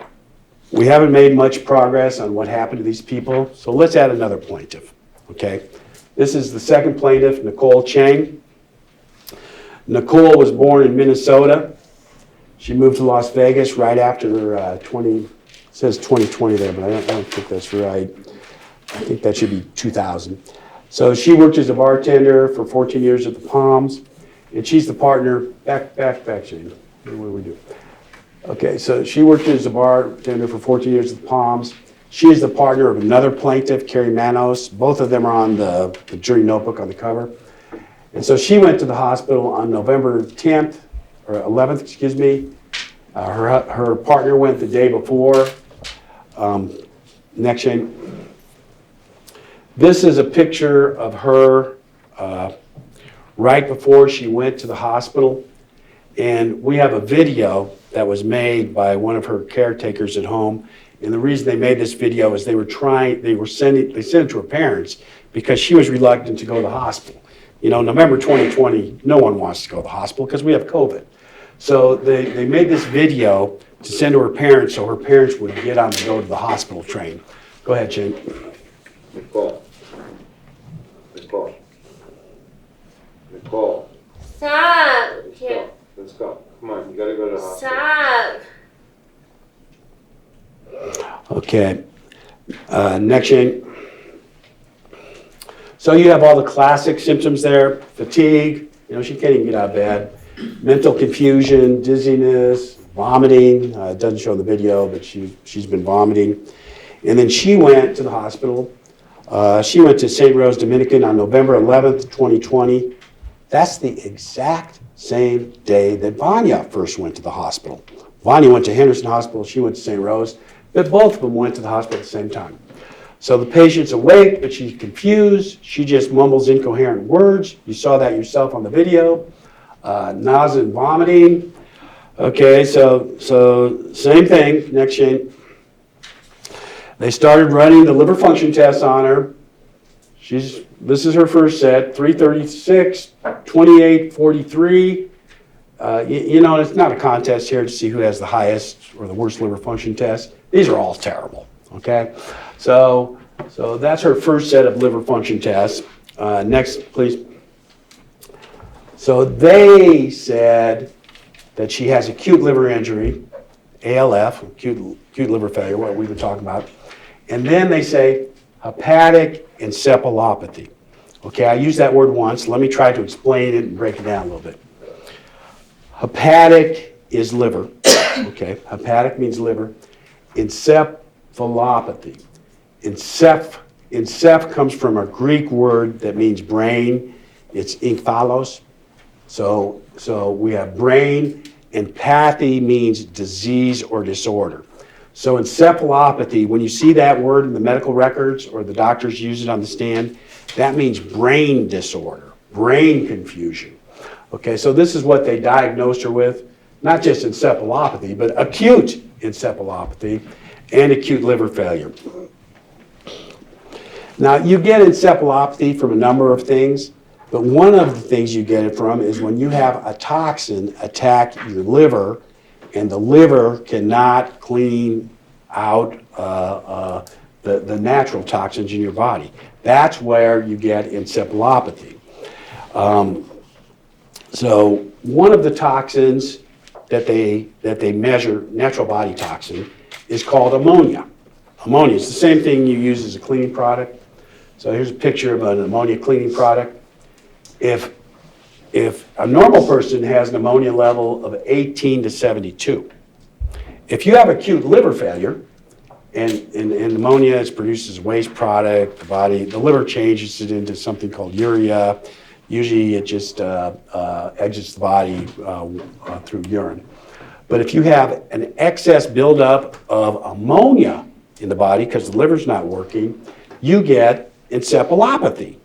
we haven't made much progress on what happened to these people, so let's add another plaintiff, okay? This is the second plaintiff, Nicole Chang. Nicole was born in Minnesota. She moved to Las Vegas right after her it says 2020 there, but I don't think that's right. I think that should be 2000. So she worked as a bartender for 14 years at the Palms, and she's the partner, back, Shane, what do we do? Okay, so she worked as a bartender for 14 years at the Palms. She is the partner of another plaintiff, Carrie Manos. Both of them are on the jury notebook on the cover. And so she went to the hospital on November 10th, or 11th, excuse me. Her partner went the day before. Next, Shane. This is a picture of her right before she went to the hospital. And we have a video that was made by one of her caretakers at home. And the reason they made this video is they sent it to her parents because she was reluctant to go to the hospital. You know, November 2020, no one wants to go to the hospital because we have COVID. So they made this video to send to her parents so her parents would get on the go to the hospital train. Go ahead, Shane. Nicole. Nicole. Nicole. Stop. Let's go. Let's go. Come on, you gotta go to the hospital. Stop. Okay. Next, Shane. So you have all the classic symptoms there. Fatigue, you know, she can't even get out of bed. Mental confusion, dizziness, vomiting. It doesn't show in the video, but she's been vomiting. And then she went to the hospital. She went to St. Rose Dominican on November 11th, 2020. That's the exact same day that Vanya first went to the hospital. Vanya went to Henderson Hospital, she went to St. Rose, but both of them went to the hospital at the same time. So the patient's awake, but she's confused. She just mumbles incoherent words. You saw that yourself on the video. Nausea and vomiting. Okay, so same thing. Next, Shane. They started running the liver function tests on her. This is her first set, 336, 28, 43. You know, it's not a contest here to see who has the highest or the worst liver function test. These are all terrible, okay? So that's her first set of liver function tests. Next, please. So they said that she has acute liver injury, ALF, acute liver failure, what we've been talking about. And then they say hepatic encephalopathy. Okay, I used that word once. Let me try to explain it and break it down a little bit. Hepatic is liver. Okay, hepatic means liver. Encephalopathy. Enceph comes from a Greek word that means brain. It's enkphalos. So we have brain, and pathy means disease or disorder. So encephalopathy, when you see that word in the medical records or the doctors use it on the stand, that means brain disorder, brain confusion. Okay, so this is what they diagnosed her with, not just encephalopathy, but acute encephalopathy and acute liver failure. Now, you get encephalopathy from a number of things, but one of the things you get it from is when you have a toxin attack your liver, and the liver cannot clean out the natural toxins in your body. That's where you get encephalopathy. So one of the toxins that they measure, natural body toxin, is called ammonia. Ammonia is the same thing you use as a cleaning product. So here's a picture of an ammonia cleaning product. If a normal person has an ammonia level of 18 to 72, if you have acute liver failure, and ammonia is produced as a waste product, the liver changes it into something called urea. Usually it just exits the body through urine. But if you have an excess buildup of ammonia in the body because the liver's not working, you get encephalopathy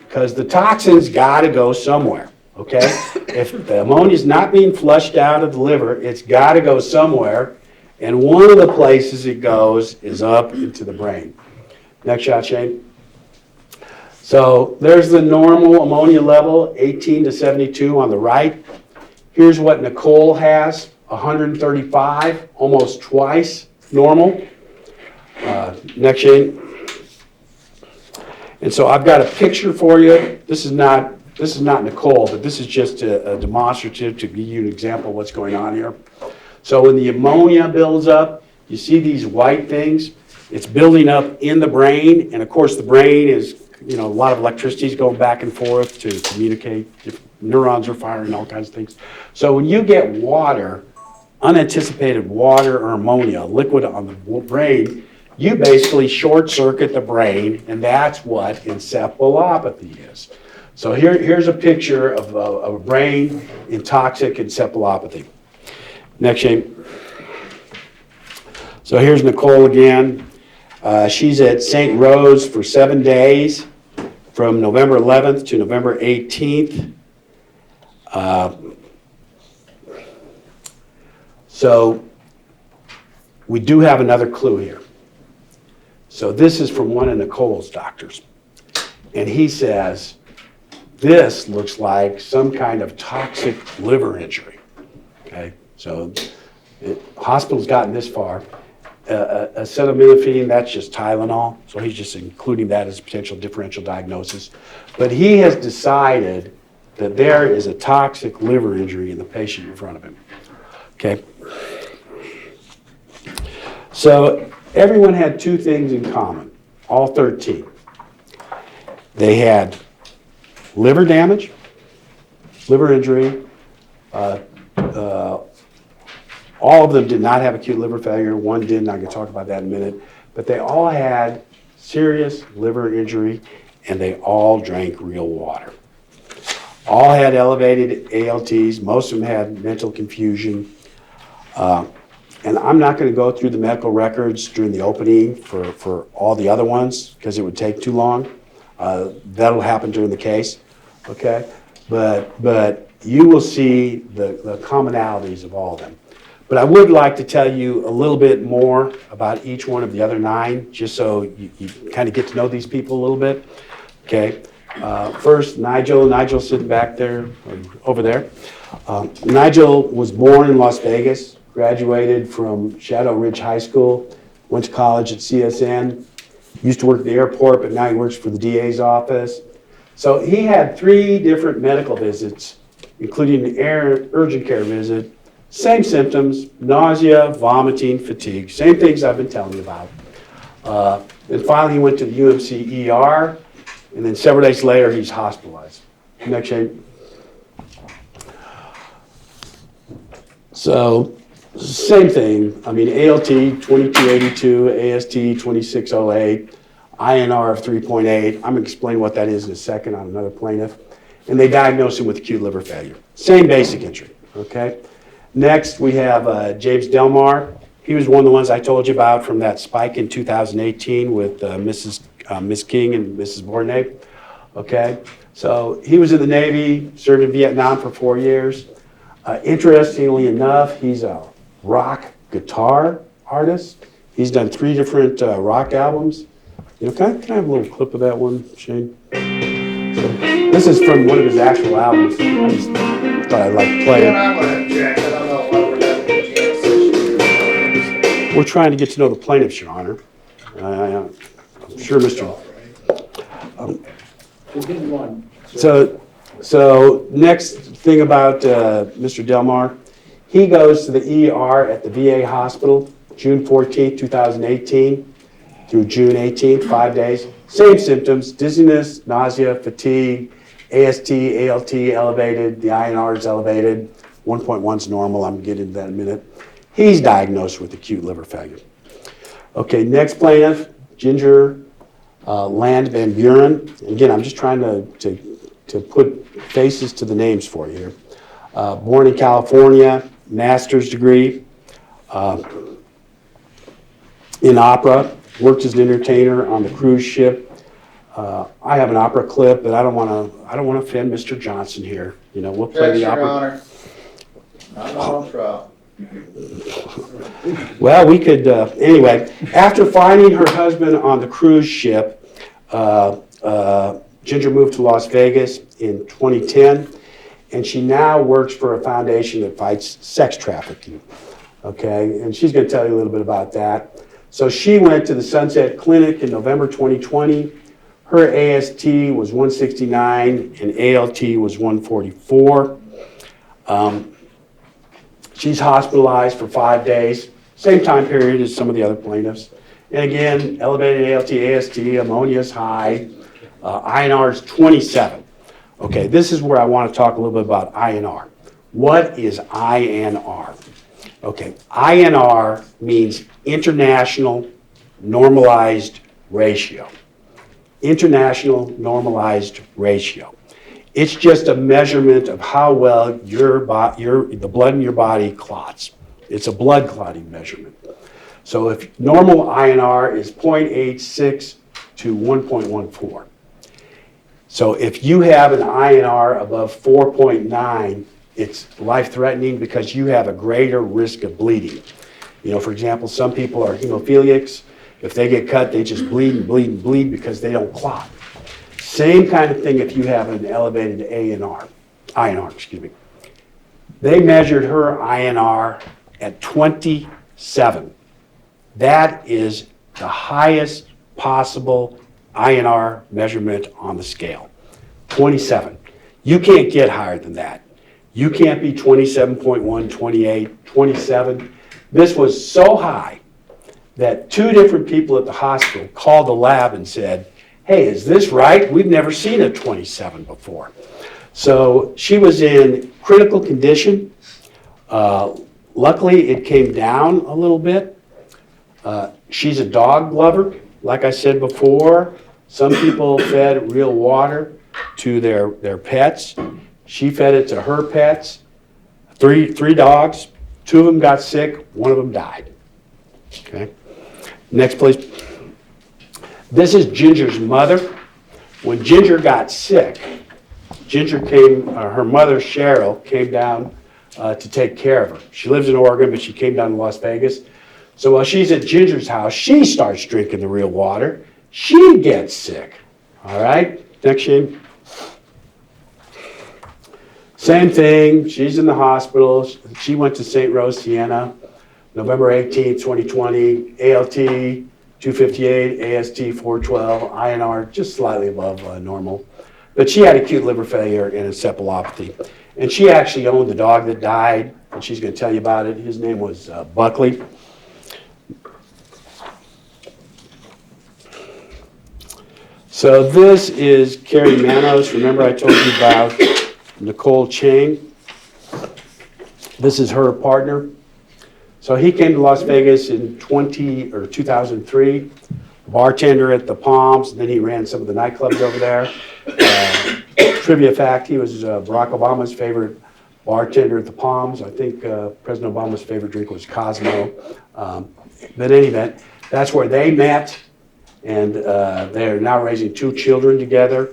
because the toxins got to go somewhere. Okay? If the ammonia is not being flushed out of the liver, it's got to go somewhere. And one of the places it goes is up into the brain. Next shot, Shane. So there's the normal ammonia level, 18 to 72 on the right. Here's what Nicole has, 135, almost twice normal. Next, Shane. And so I've got a picture for you. This is not Nicole, but this is just a demonstrative to give you an example of what's going on here. So when the ammonia builds up, you see these white things. It's building up in the brain, and of course the brain is, a lot of electricity is going back and forth to communicate. Neurons are firing, all kinds of things. So when you get water, unanticipated water or ammonia, liquid on the brain, you basically short circuit the brain, and that's what encephalopathy is. So here's a picture of a brain in toxic encephalopathy. Next, Shane. So here's Nicole again. She's at St. Rose for 7 days, from November 11th to November 18th. So we do have another clue here. So this is from one of Nicole's doctors. And he says, this looks like some kind of toxic liver injury. Okay, so hospital's gotten this far. Acetaminophen, that's just Tylenol, so he's just including that as a potential differential diagnosis. But he has decided that there is a toxic liver injury in the patient in front of him. Okay. So everyone had two things in common, all 13. They had liver damage, liver injury. All of them did not have acute liver failure. One didn't. I can talk about that in a minute. But they all had serious liver injury, and they all drank real water. All had elevated ALTs. Most of them had mental confusion. And I'm not going to go through the medical records during the opening for all the other ones because it would take too long. That'll happen during the case, okay? But you will see the commonalities of all of them. But I would like to tell you a little bit more about each one of the other 9, just so you kind of get to know these people a little bit, okay? First, Nigel. Nigel's sitting back there, over there. Nigel was born in Las Vegas, graduated from Shadow Ridge High School, went to college at CSN, used to work at the airport, but now he works for the DA's office. So he had 3 different medical visits, including an urgent care visit. Same symptoms, nausea, vomiting, fatigue, same things I've been telling you about. And finally he went to the UMC ER, and then several days later he's hospitalized. Next, Shane. So, same thing. I mean, ALT 2282, AST 2608, INR of 3.8. I'm going to explain what that is in a second on another plaintiff. And they diagnosed him with acute liver failure. Same basic injury, okay? Next, we have James Delmar. He was one of the ones I told you about from that spike in 2018 with Miss King and Mrs. Bornay. Okay, so he was in the Navy, served in Vietnam for 4 years. Interestingly enough, he's a rock guitar artist. He's done 3 different rock albums. You know, can I have a little clip of that one, Shane? So, this is from one of his actual albums. I just thought I'd like to play it. We're trying to get to know the plaintiffs, Your Honor. I'm sure Mr. So next thing about Mr. Delmar, he goes to the ER at the VA hospital June 14, 2018 through June 18, 5 days. Same symptoms, dizziness, nausea, fatigue, AST, ALT elevated, the INR is elevated, 1.1 is normal, I'm getting into that in a minute. He's diagnosed with acute liver failure. Okay, next plaintiff, Ginger Land Van Buren. Again, I'm just trying to put faces to the names for you here. Born in California, master's degree in opera, worked as an entertainer on the cruise ship. I have an opera clip, but I don't want to offend Mr. Johnson here. You know, we'll play the opera. Your Honor. I'm not on trial. Well, we could, anyway, after finding her husband on the cruise ship, Ginger moved to Las Vegas in 2010, and she now works for a foundation that fights sex trafficking, okay? And she's going to tell you a little bit about that. So she went to the Sunset Clinic in November 2020. Her AST was 169 and ALT was 144. She's hospitalized for 5 days, same time period as some of the other plaintiffs. And again, elevated ALT, AST, ammonia is high, INR is 27. Okay, this is where I want to talk a little bit about INR. What is INR? Okay, INR means International Normalized Ratio. International Normalized Ratio. It's just a measurement of how well the blood in your body clots. It's a blood clotting measurement. So if normal INR is 0.86 to 1.14. So if you have an INR above 4.9, it's life-threatening because you have a greater risk of bleeding. You know, for example, some people are hemophiliacs. If they get cut, they just bleed and bleed and bleed because they don't clot. Same kind of thing if you have an elevated INR, excuse me. They measured her INR at 27. That is the highest possible INR measurement on the scale. 27. You can't get higher than that. You can't be 27.1, 28, 27. This was so high that 2 different people at the hospital called the lab and said, hey, is this right? We've never seen a 27 before. So she was in critical condition. Luckily, it came down a little bit. She's a dog lover. Like I said before, some people fed real water to their pets. She fed it to her pets. Three dogs. 2 of them got sick. 1 of them died. Okay. Next, please. This is Ginger's mother. When Ginger got sick, her mother, Cheryl, came down to take care of her. She lives in Oregon, but she came down to Las Vegas. So while she's at Ginger's house, she starts drinking the real water. She gets sick. All right? Next, Shane. Same thing. She's in the hospital. She went to St. Rose, Siena, November 18th, 2020. ALT 258, AST 412, INR just slightly above normal. But she had acute liver failure and encephalopathy. And she actually owned the dog that died, and she's going to tell you about it. His name was Buckley. So this is Carrie Manos. Remember I told you about Nicole Chang? This is her partner. So he came to Las Vegas in 2003, bartender at the Palms, and then he ran some of the nightclubs over there. Trivia fact, he was Barack Obama's favorite bartender at the Palms. I think President Obama's favorite drink was Cosmo. But in any event, that's where they met, and they're now raising 2 children together.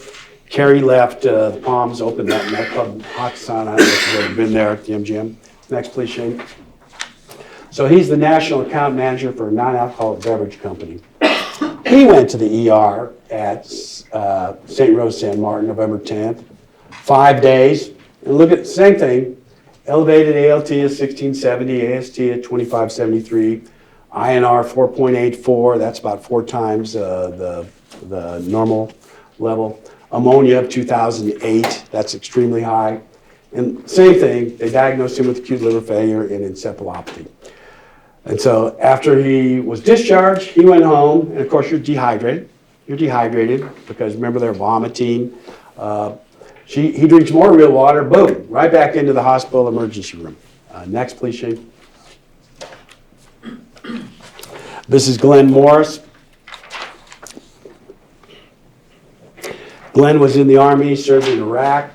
Carrie left the Palms, opened that nightclub, Hakkasan. I don't know if you've ever been there at the MGM. Next, please, Shane. So he's the national account manager for a non-alcoholic beverage company. He went to the ER at St. Rose San Martin, November 10th, 5 days. And look at the same thing. Elevated ALT is 1670, AST at 2573, INR 4.84. That's about 4 times the normal level. Ammonia of 2008. That's extremely high. And same thing. They diagnosed him with acute liver failure and encephalopathy. And so after he was discharged, he went home, and of course you're dehydrated. You're dehydrated because remember they're vomiting. He drinks more real water, boom, right back into the hospital emergency room. Next, please, Shane. This is Glenn Morris. Glenn was in the Army, served in Iraq.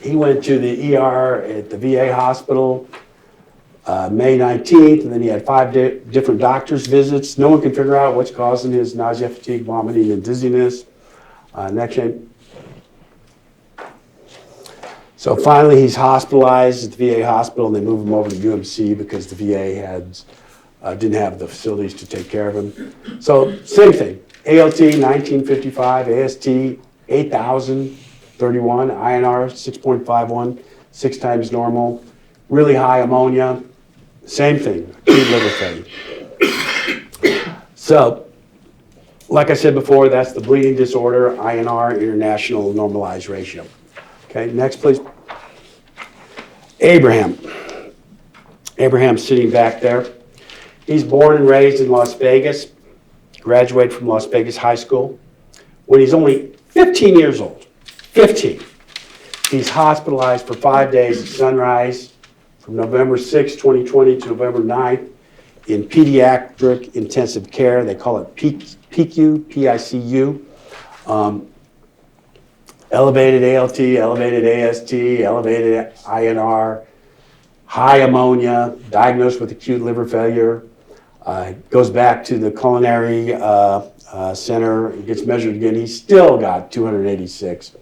He went to the ER at the VA hospital May 19th, and then he had 5 different doctor's visits. No one can figure out what's causing his nausea, fatigue, vomiting, and dizziness. Next, Shane. So finally, he's hospitalized at the VA hospital, and they move him over to UMC because the VA didn't have the facilities to take care of him. So same thing. ALT 1955, AST 8031, INR 6.51, 6 times normal. Really high ammonia. Same thing, acute liver failure. So, like I said before, that's the bleeding disorder, INR, international normalized ratio. Okay, next please. Abraham's sitting back there. He's born and raised in Las Vegas, graduated from Las Vegas High School. When he's only 15 years old, 15, he's hospitalized for 5 days at Sunrise, from November 6, 2020 to November 9th in pediatric intensive care. They call it PICU, P-I-C-U. Elevated ALT, elevated AST, elevated INR, high ammonia, diagnosed with acute liver failure. Goes back to the culinary center, gets measured again. He's still got 286.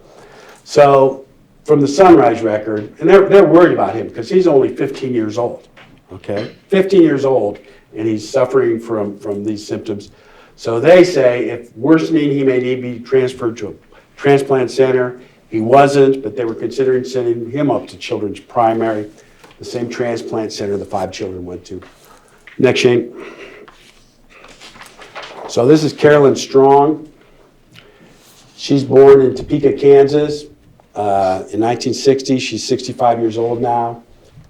So from the Sunrise record, and they're worried about him because he's only 15 years old, okay? 15 years old, and he's suffering from these symptoms. So they say if worsening, he may need to be transferred to a transplant center. He wasn't, but they were considering sending him up to Children's Primary, the same transplant center the 5 children went to. Next, Shane. So this is Carolyn Strong. She's born in Topeka, Kansas in 1960. She's 65 years old now.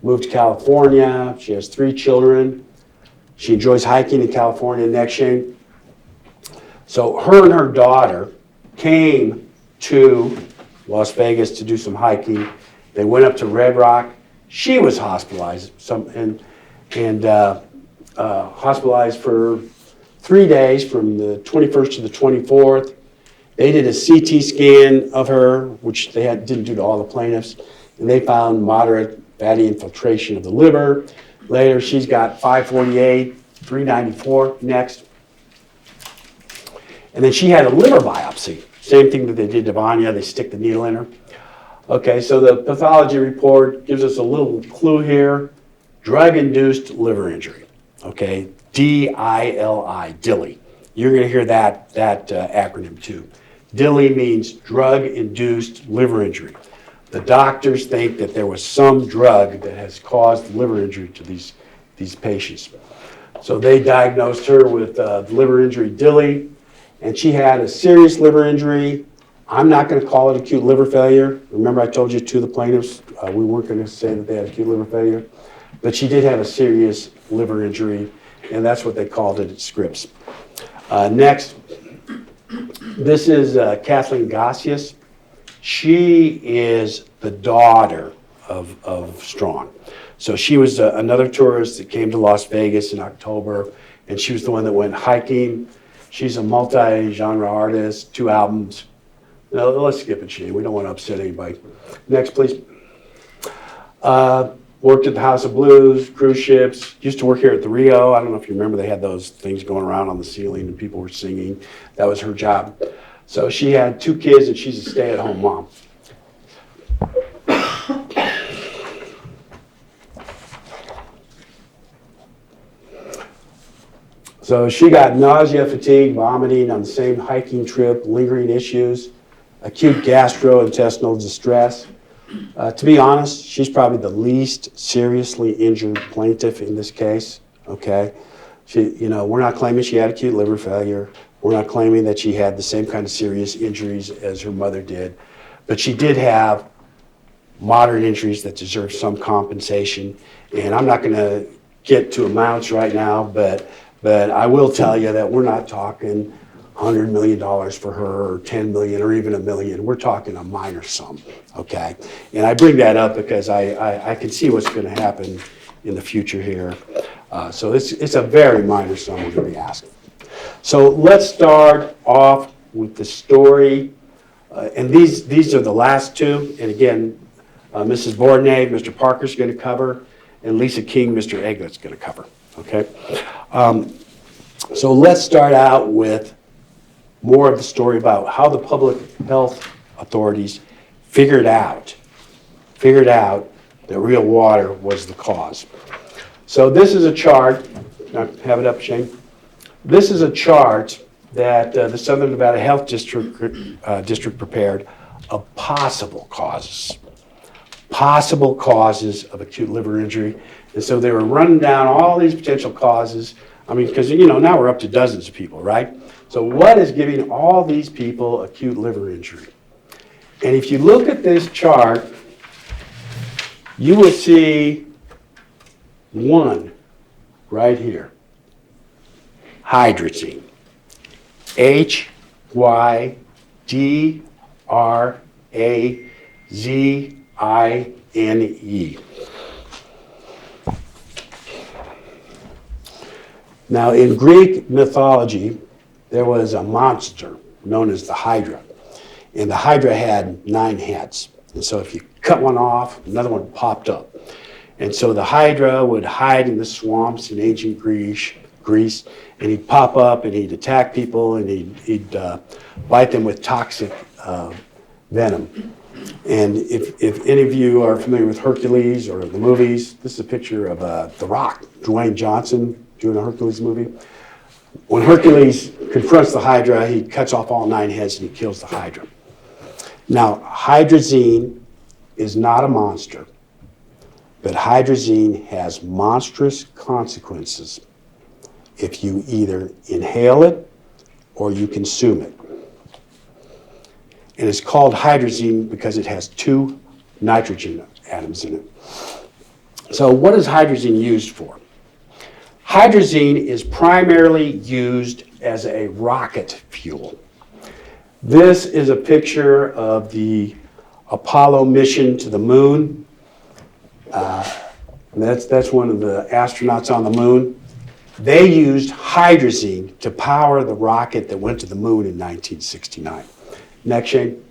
Moved to California. She has 3 children. She enjoys hiking in California. Next, Shane. So her and her daughter came to Las Vegas to do some hiking. They went up to Red Rock. She was hospitalized hospitalized for 3 days from the 21st to the 24th. They did a CT scan of her, which they didn't do to all the plaintiffs, and they found moderate fatty infiltration of the liver. Later, she's got 548, 394. Next. And then she had a liver biopsy. Same thing that they did to Vanya. They stick the needle in her. Okay, so the pathology report gives us a little clue here. Drug-induced liver injury. Okay, DILI, DILI. You're going to hear that acronym too. DILI means drug-induced liver injury. The doctors think that there was some drug that has caused liver injury to these patients. So they diagnosed her with liver injury DILI, and she had a serious liver injury. I'm not going to call it acute liver failure. Remember I told you to the plaintiffs, we weren't going to say that they had acute liver failure, but she did have a serious liver injury, and that's what they called it at Scripps. Next, this is Kathleen Gossius. She is the daughter of Strong. So she was another tourist that came to Las Vegas in October, and she was the one that went hiking. She's a multi-genre artist, 2 albums. No, let's skip it, Shane. We don't want to upset anybody. Next, please. Worked at the House of Blues, cruise ships. Used to work here at the Rio. I don't know if you remember, they had those things going around on the ceiling and people were singing. That was her job. So she had 2 kids and she's a stay-at-home mom. So she got nausea, fatigue, vomiting on the same hiking trip, lingering issues, acute gastrointestinal distress. To be honest, she's probably the least seriously injured plaintiff in this case, okay? We're not claiming she had acute liver failure. We're not claiming that she had the same kind of serious injuries as her mother did, but she did have moderate injuries that deserve some compensation. And I'm not gonna get to amounts right now, but I will tell you that we're not talking $100 million for her, or 10 million, or even $1 million. We're talking a minor sum, okay? And I bring that up because I can see what's going to happen in the future here. So it's a very minor sum we're going to be asking. So let's start off with the story. And these are the last 2. And again, Mrs. Bourdonnais, Mr. Parker's going to cover, and Lisa King, Mr. Eglet's going to cover, okay? So let's start out with more of the story about how the public health authorities figured out that real water was the cause. So this is a chart. Have it up, Shane. This is a chart that the Southern Nevada Health District prepared of possible causes of acute liver injury. And so they were running down all these potential causes. I mean, because now we're up to dozens of people, right? So what is giving all these people acute liver injury? And if you look at this chart, you will see one right here. Hydrazine. Hydrazine. Now, in Greek mythology, there was a monster known as the Hydra. And the Hydra had 9 heads. And so if you cut one off, another one popped up. And so the Hydra would hide in the swamps in ancient Greece, and he'd pop up and he'd attack people and he'd bite them with toxic venom. And if any of you are familiar with Hercules or the movies, this is a picture of The Rock, Dwayne Johnson, doing a Hercules movie. When Hercules confronts the Hydra, he cuts off all 9 heads and he kills the Hydra. Now, hydrazine is not a monster, but hydrazine has monstrous consequences if you either inhale it or you consume it. And it's called hydrazine because it has 2 nitrogen atoms in it. So what is hydrazine used for? Hydrazine is primarily used as a rocket fuel. This is a picture of the Apollo mission to the moon. That's one of the astronauts on the moon. They used hydrazine to power the rocket that went to the moon in 1969. Next, Shane.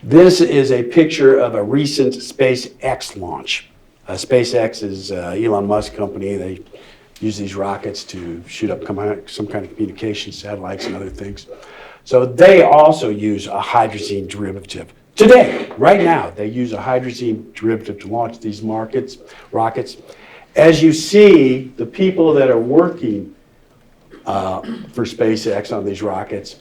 This is a picture of a recent SpaceX launch. SpaceX is Elon Musk's company. They use these rockets to shoot up some kind of communication satellites and other things. So they also use a hydrazine derivative. Today, right now, they use a hydrazine derivative to launch these rockets. As you see, the people that are working for SpaceX on these rockets,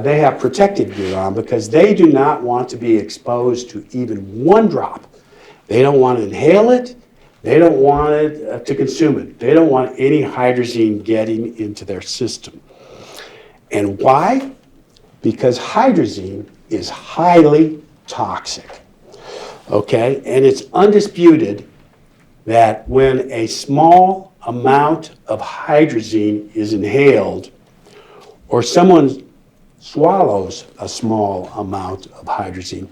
they have protective gear on because they do not want to be exposed to even 1 drop. They don't want to inhale it. They don't want it to consume it. They don't want any hydrazine getting into their system. And why? Because hydrazine is highly toxic. Okay? And it's undisputed that when a small amount of hydrazine is inhaled or someone swallows a small amount of hydrazine,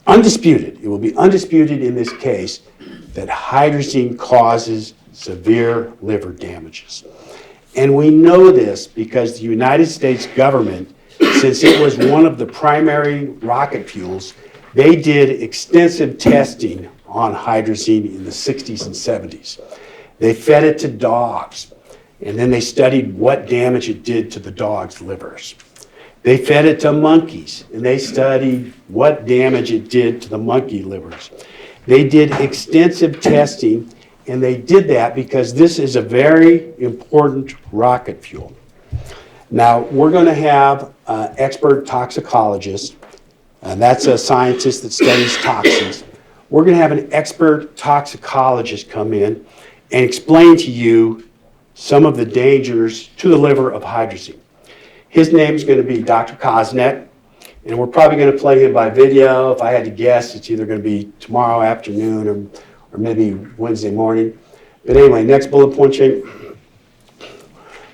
it will be undisputed in this case that hydrazine causes severe liver damages. And we know this because the United States government, since it was one of the primary rocket fuels, they did extensive testing on hydrazine in the 60s and 70s. They fed it to dogs, and then they studied what damage it did to the dogs' livers. They fed it to monkeys, and they studied what damage it did to the monkey livers. They did extensive testing, and they did that because this is a very important rocket fuel. Now, we're going to have expert toxicologists, and that's a scientist that studies toxins. We're going to have an expert toxicologist come in and explain to you some of the dangers to the liver of hydrazine. His name is going to be Dr. Kosnet, and we're probably going to play him by video. If I had to guess, it's either going to be tomorrow afternoon or maybe Wednesday morning. But anyway, next bullet point, Shane.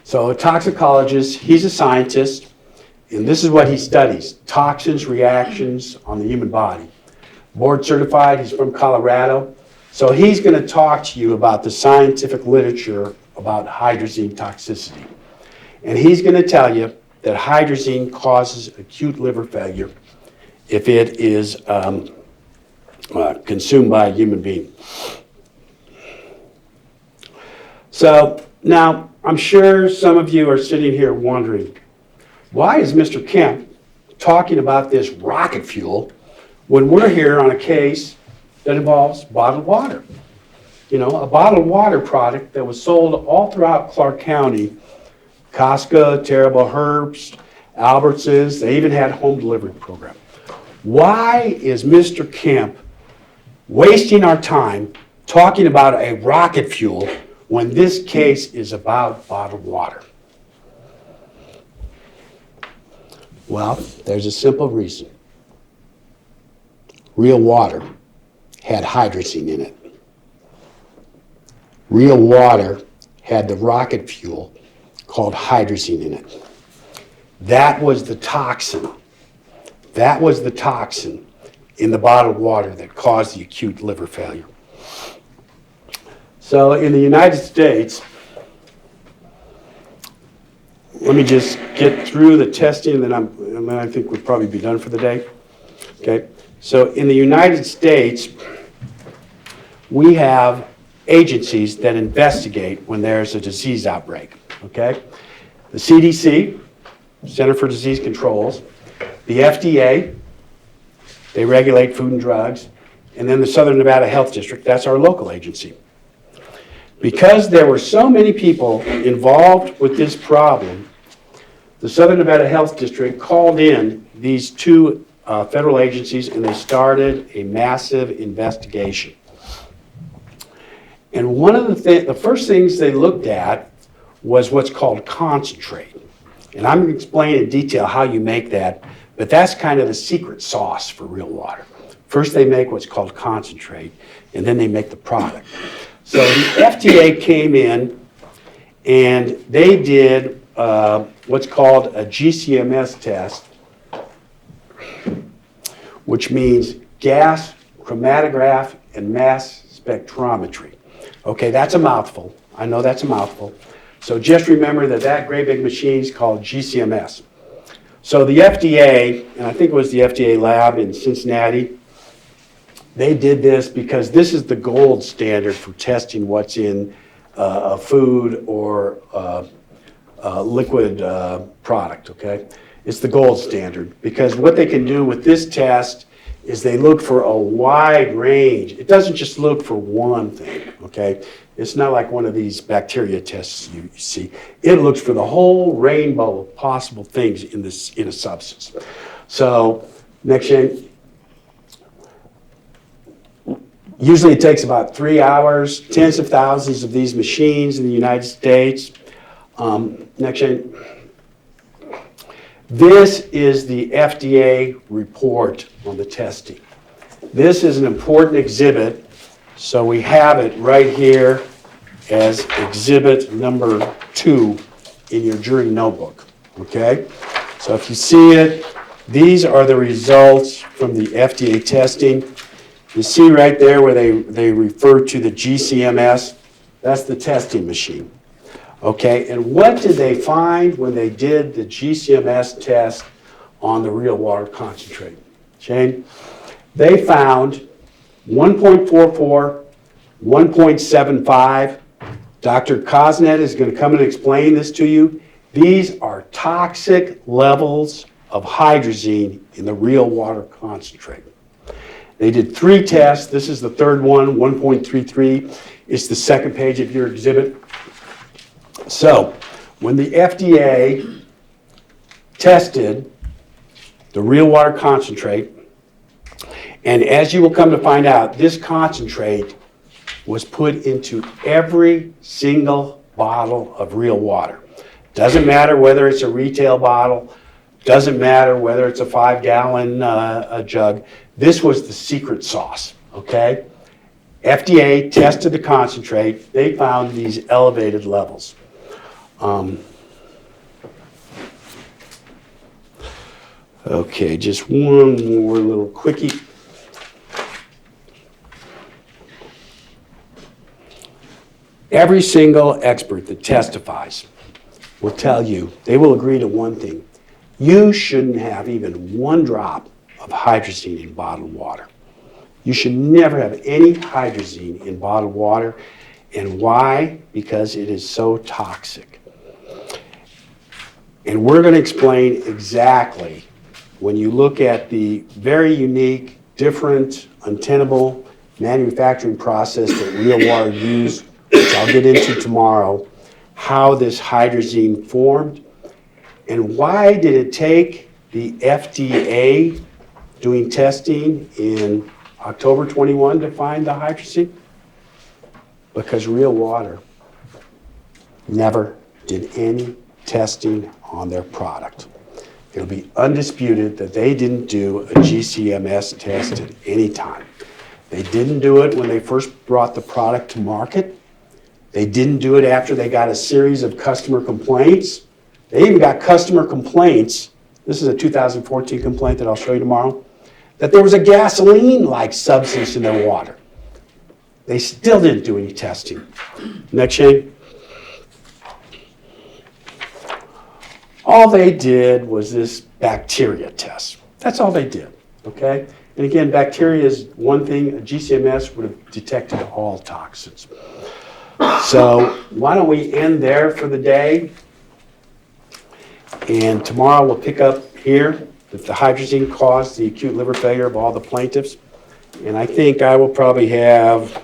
So a toxicologist, he's a scientist, and this is what he studies: toxins, reactions on the human body. Board certified, he's from Colorado. So he's going to talk to you about the scientific literature about hydrazine toxicity. And he's going to tell you that hydrazine causes acute liver failure if it is consumed by a human being. So now, I'm sure some of you are sitting here wondering, why is Mr. Kemp talking about this rocket fuel when we're here on a case that involves bottled water? You know, a bottled water product that was sold all throughout Clark County. Costco, Terrible Herbst, Albertsons, they even had a home delivery program. Why is Mr. Kemp wasting our time talking about a rocket fuel when this case is about bottled water? Well, there's a simple reason. Real water had hydrazine in it. Real water had the rocket fuel called hydrazine in it. That was the toxin. That was the toxin in the bottled water that caused the acute liver failure. So in the United States, let me just get through the testing, and then I think we'll probably be done for the day. Okay. So in the United States, we have agencies that investigate when there's a disease outbreak. Okay? The CDC, Center for Disease Controls, the FDA, They regulate food and drugs. And then the Southern Nevada Health District, that's our local agency. Because there were so many people involved with this problem, the Southern Nevada Health District called in these two federal agencies and they started a massive investigation. And one of the first things they looked at was what's called concentrate. And I'm going to explain in detail how you make that, but that's kind of the secret sauce for real water. First they make what's called concentrate, and then they make the product. So the FDA came in and they did what's called a GCMS test, which means gas chromatograph and mass spectrometry. Okay, that's a mouthful. I know that's a mouthful. So just remember that that great big machine is called GCMS. So the FDA, and I think it was the FDA lab in Cincinnati, they did this because this is the gold standard for testing what's in a food or a liquid product, okay? It's the gold standard because what they can do with this test is they look for a wide range. It doesn't just look for one thing, okay? It's not like one of these bacteria tests you see. It looks for the whole rainbow of possible things in a substance. So, next Shane. Usually it takes about 3 hours, tens of thousands of these machines in the United States. Next Shane. This is the FDA report on the testing. This is an important exhibit. So we have it right here as exhibit number 2 in your jury notebook, okay? So if you see it, these are the results from the FDA testing. You see right there where they refer to the GCMS, that's the testing machine, okay? And what did they find when they did the GCMS test on the real water concentrate? Shane? They found 1.44, 1.75. Dr. Kosnet is going to come and explain this to you. These are toxic levels of hydrazine in the real water concentrate. They did 3 tests. This is the third one, 1.33. It's the second page of your exhibit. So, when the FDA tested the real water concentrate, and as you will come to find out, this concentrate was put into every single bottle of real water. Doesn't matter whether it's a retail bottle, doesn't matter whether it's a 5-gallon jug. This was the secret sauce, okay? FDA tested the concentrate. They found these elevated levels. Okay, just one more little quickie. Every single expert that testifies will tell you, they will agree to one thing. You shouldn't have even 1 drop of hydrazine in bottled water. You should never have any hydrazine in bottled water. And why? Because it is so toxic. And we're going to explain exactly, when you look at the very unique, different, untenable manufacturing process that real water used, which I'll get into tomorrow, how this hydrazine formed, and why did it take the FDA doing testing in October 21 to find the hydrazine? Because real water never did any testing on their product. It'll be undisputed that they didn't do a GCMS test at any time. They didn't do it when they first brought the product to market. They didn't do it after they got a series of customer complaints. They even got customer complaints. This is a 2014 complaint that I'll show you tomorrow, that there was a gasoline-like substance in their water. They still didn't do any testing. Next, Shane. All they did was this bacteria test. That's all they did, okay? And again, bacteria is one thing. A GCMS would have detected all toxins. So why don't we end there for the day? And tomorrow we'll pick up here. that the hydrazine caused the acute liver failure of all the plaintiffs. And I think I will probably have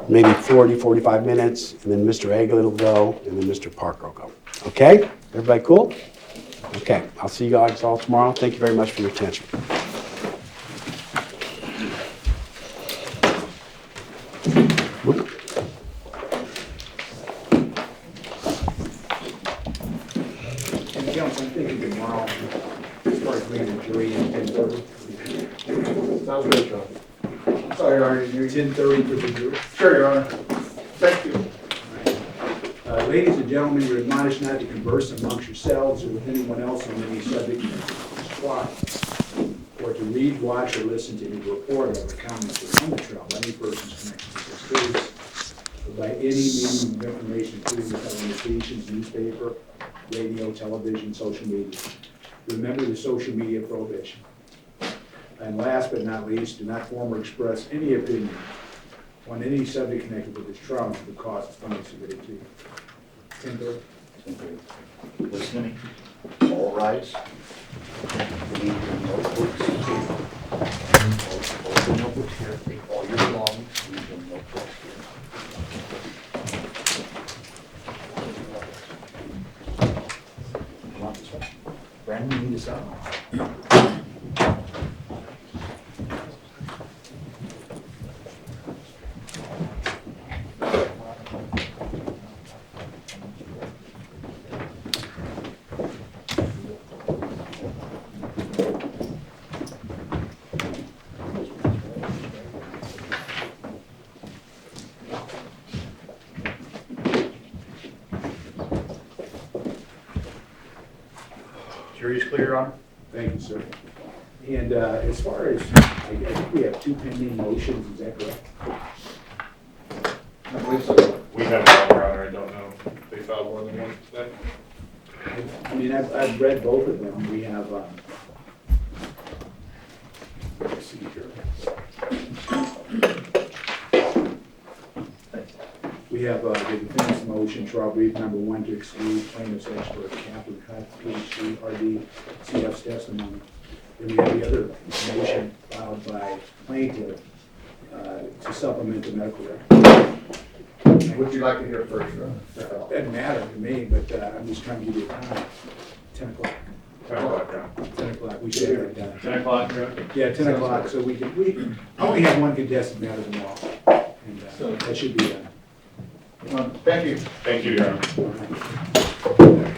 maybe 40, 45 minutes, and then Mr. Aguilar will go, and then Mr. Parker will go. Okay? Everybody cool? Okay, I'll see you guys all tomorrow. Thank you very much for your attention. And counsel, I'm thinking tomorrow, as far as bringing the jury in 10:30. Sounds good, John. Sorry, Your Honor, you're 10:30 for the jury. Sure, Your Honor. Thank you. Ladies and gentlemen, you're admonished not to converse amongst yourselves or with anyone else on any subject of this trial, or to read, watch, or listen to any report or comments on the trial by any persons connected with this case, or by any medium of information, including the publications, newspaper, radio, television, social media. Remember the social media prohibition. And last but not least, do not form or express any opinion on any subject connected with this trial to the cause of funding submitted to you. 10:30. Listening, all rise. Leave your notebooks here. Hold the notebooks here, take all your belongings, leave your notebooks here. Come on this way. Brandon, you need to sign. Jury's clear, Your Honor? Thank you, sir. And as far as, I think we have 2 pending motions, is that correct? I believe so. We have one, Your Honor, I don't know if they filed more than one today. I mean, I've read both of them. We have, let's see here. We have the defense motion, trial brief number 1 to exclude plaintiff's expert Captain Cut, PhD, RD, CF's testimony. Then we have the other motion filed by plaintiff to supplement the medical record. Would you like to hear first, Your Honor? Doesn't matter to me, but I'm just trying to give you a time. 10 o'clock. 10 o'clock, Your Honor. 10 o'clock, we should have it done. 10 o'clock, Your Honor? Yeah, 10 o'clock, so we only have one contested matter tomorrow. And that should be done. Thank you. Thank you, Your Honor. All right.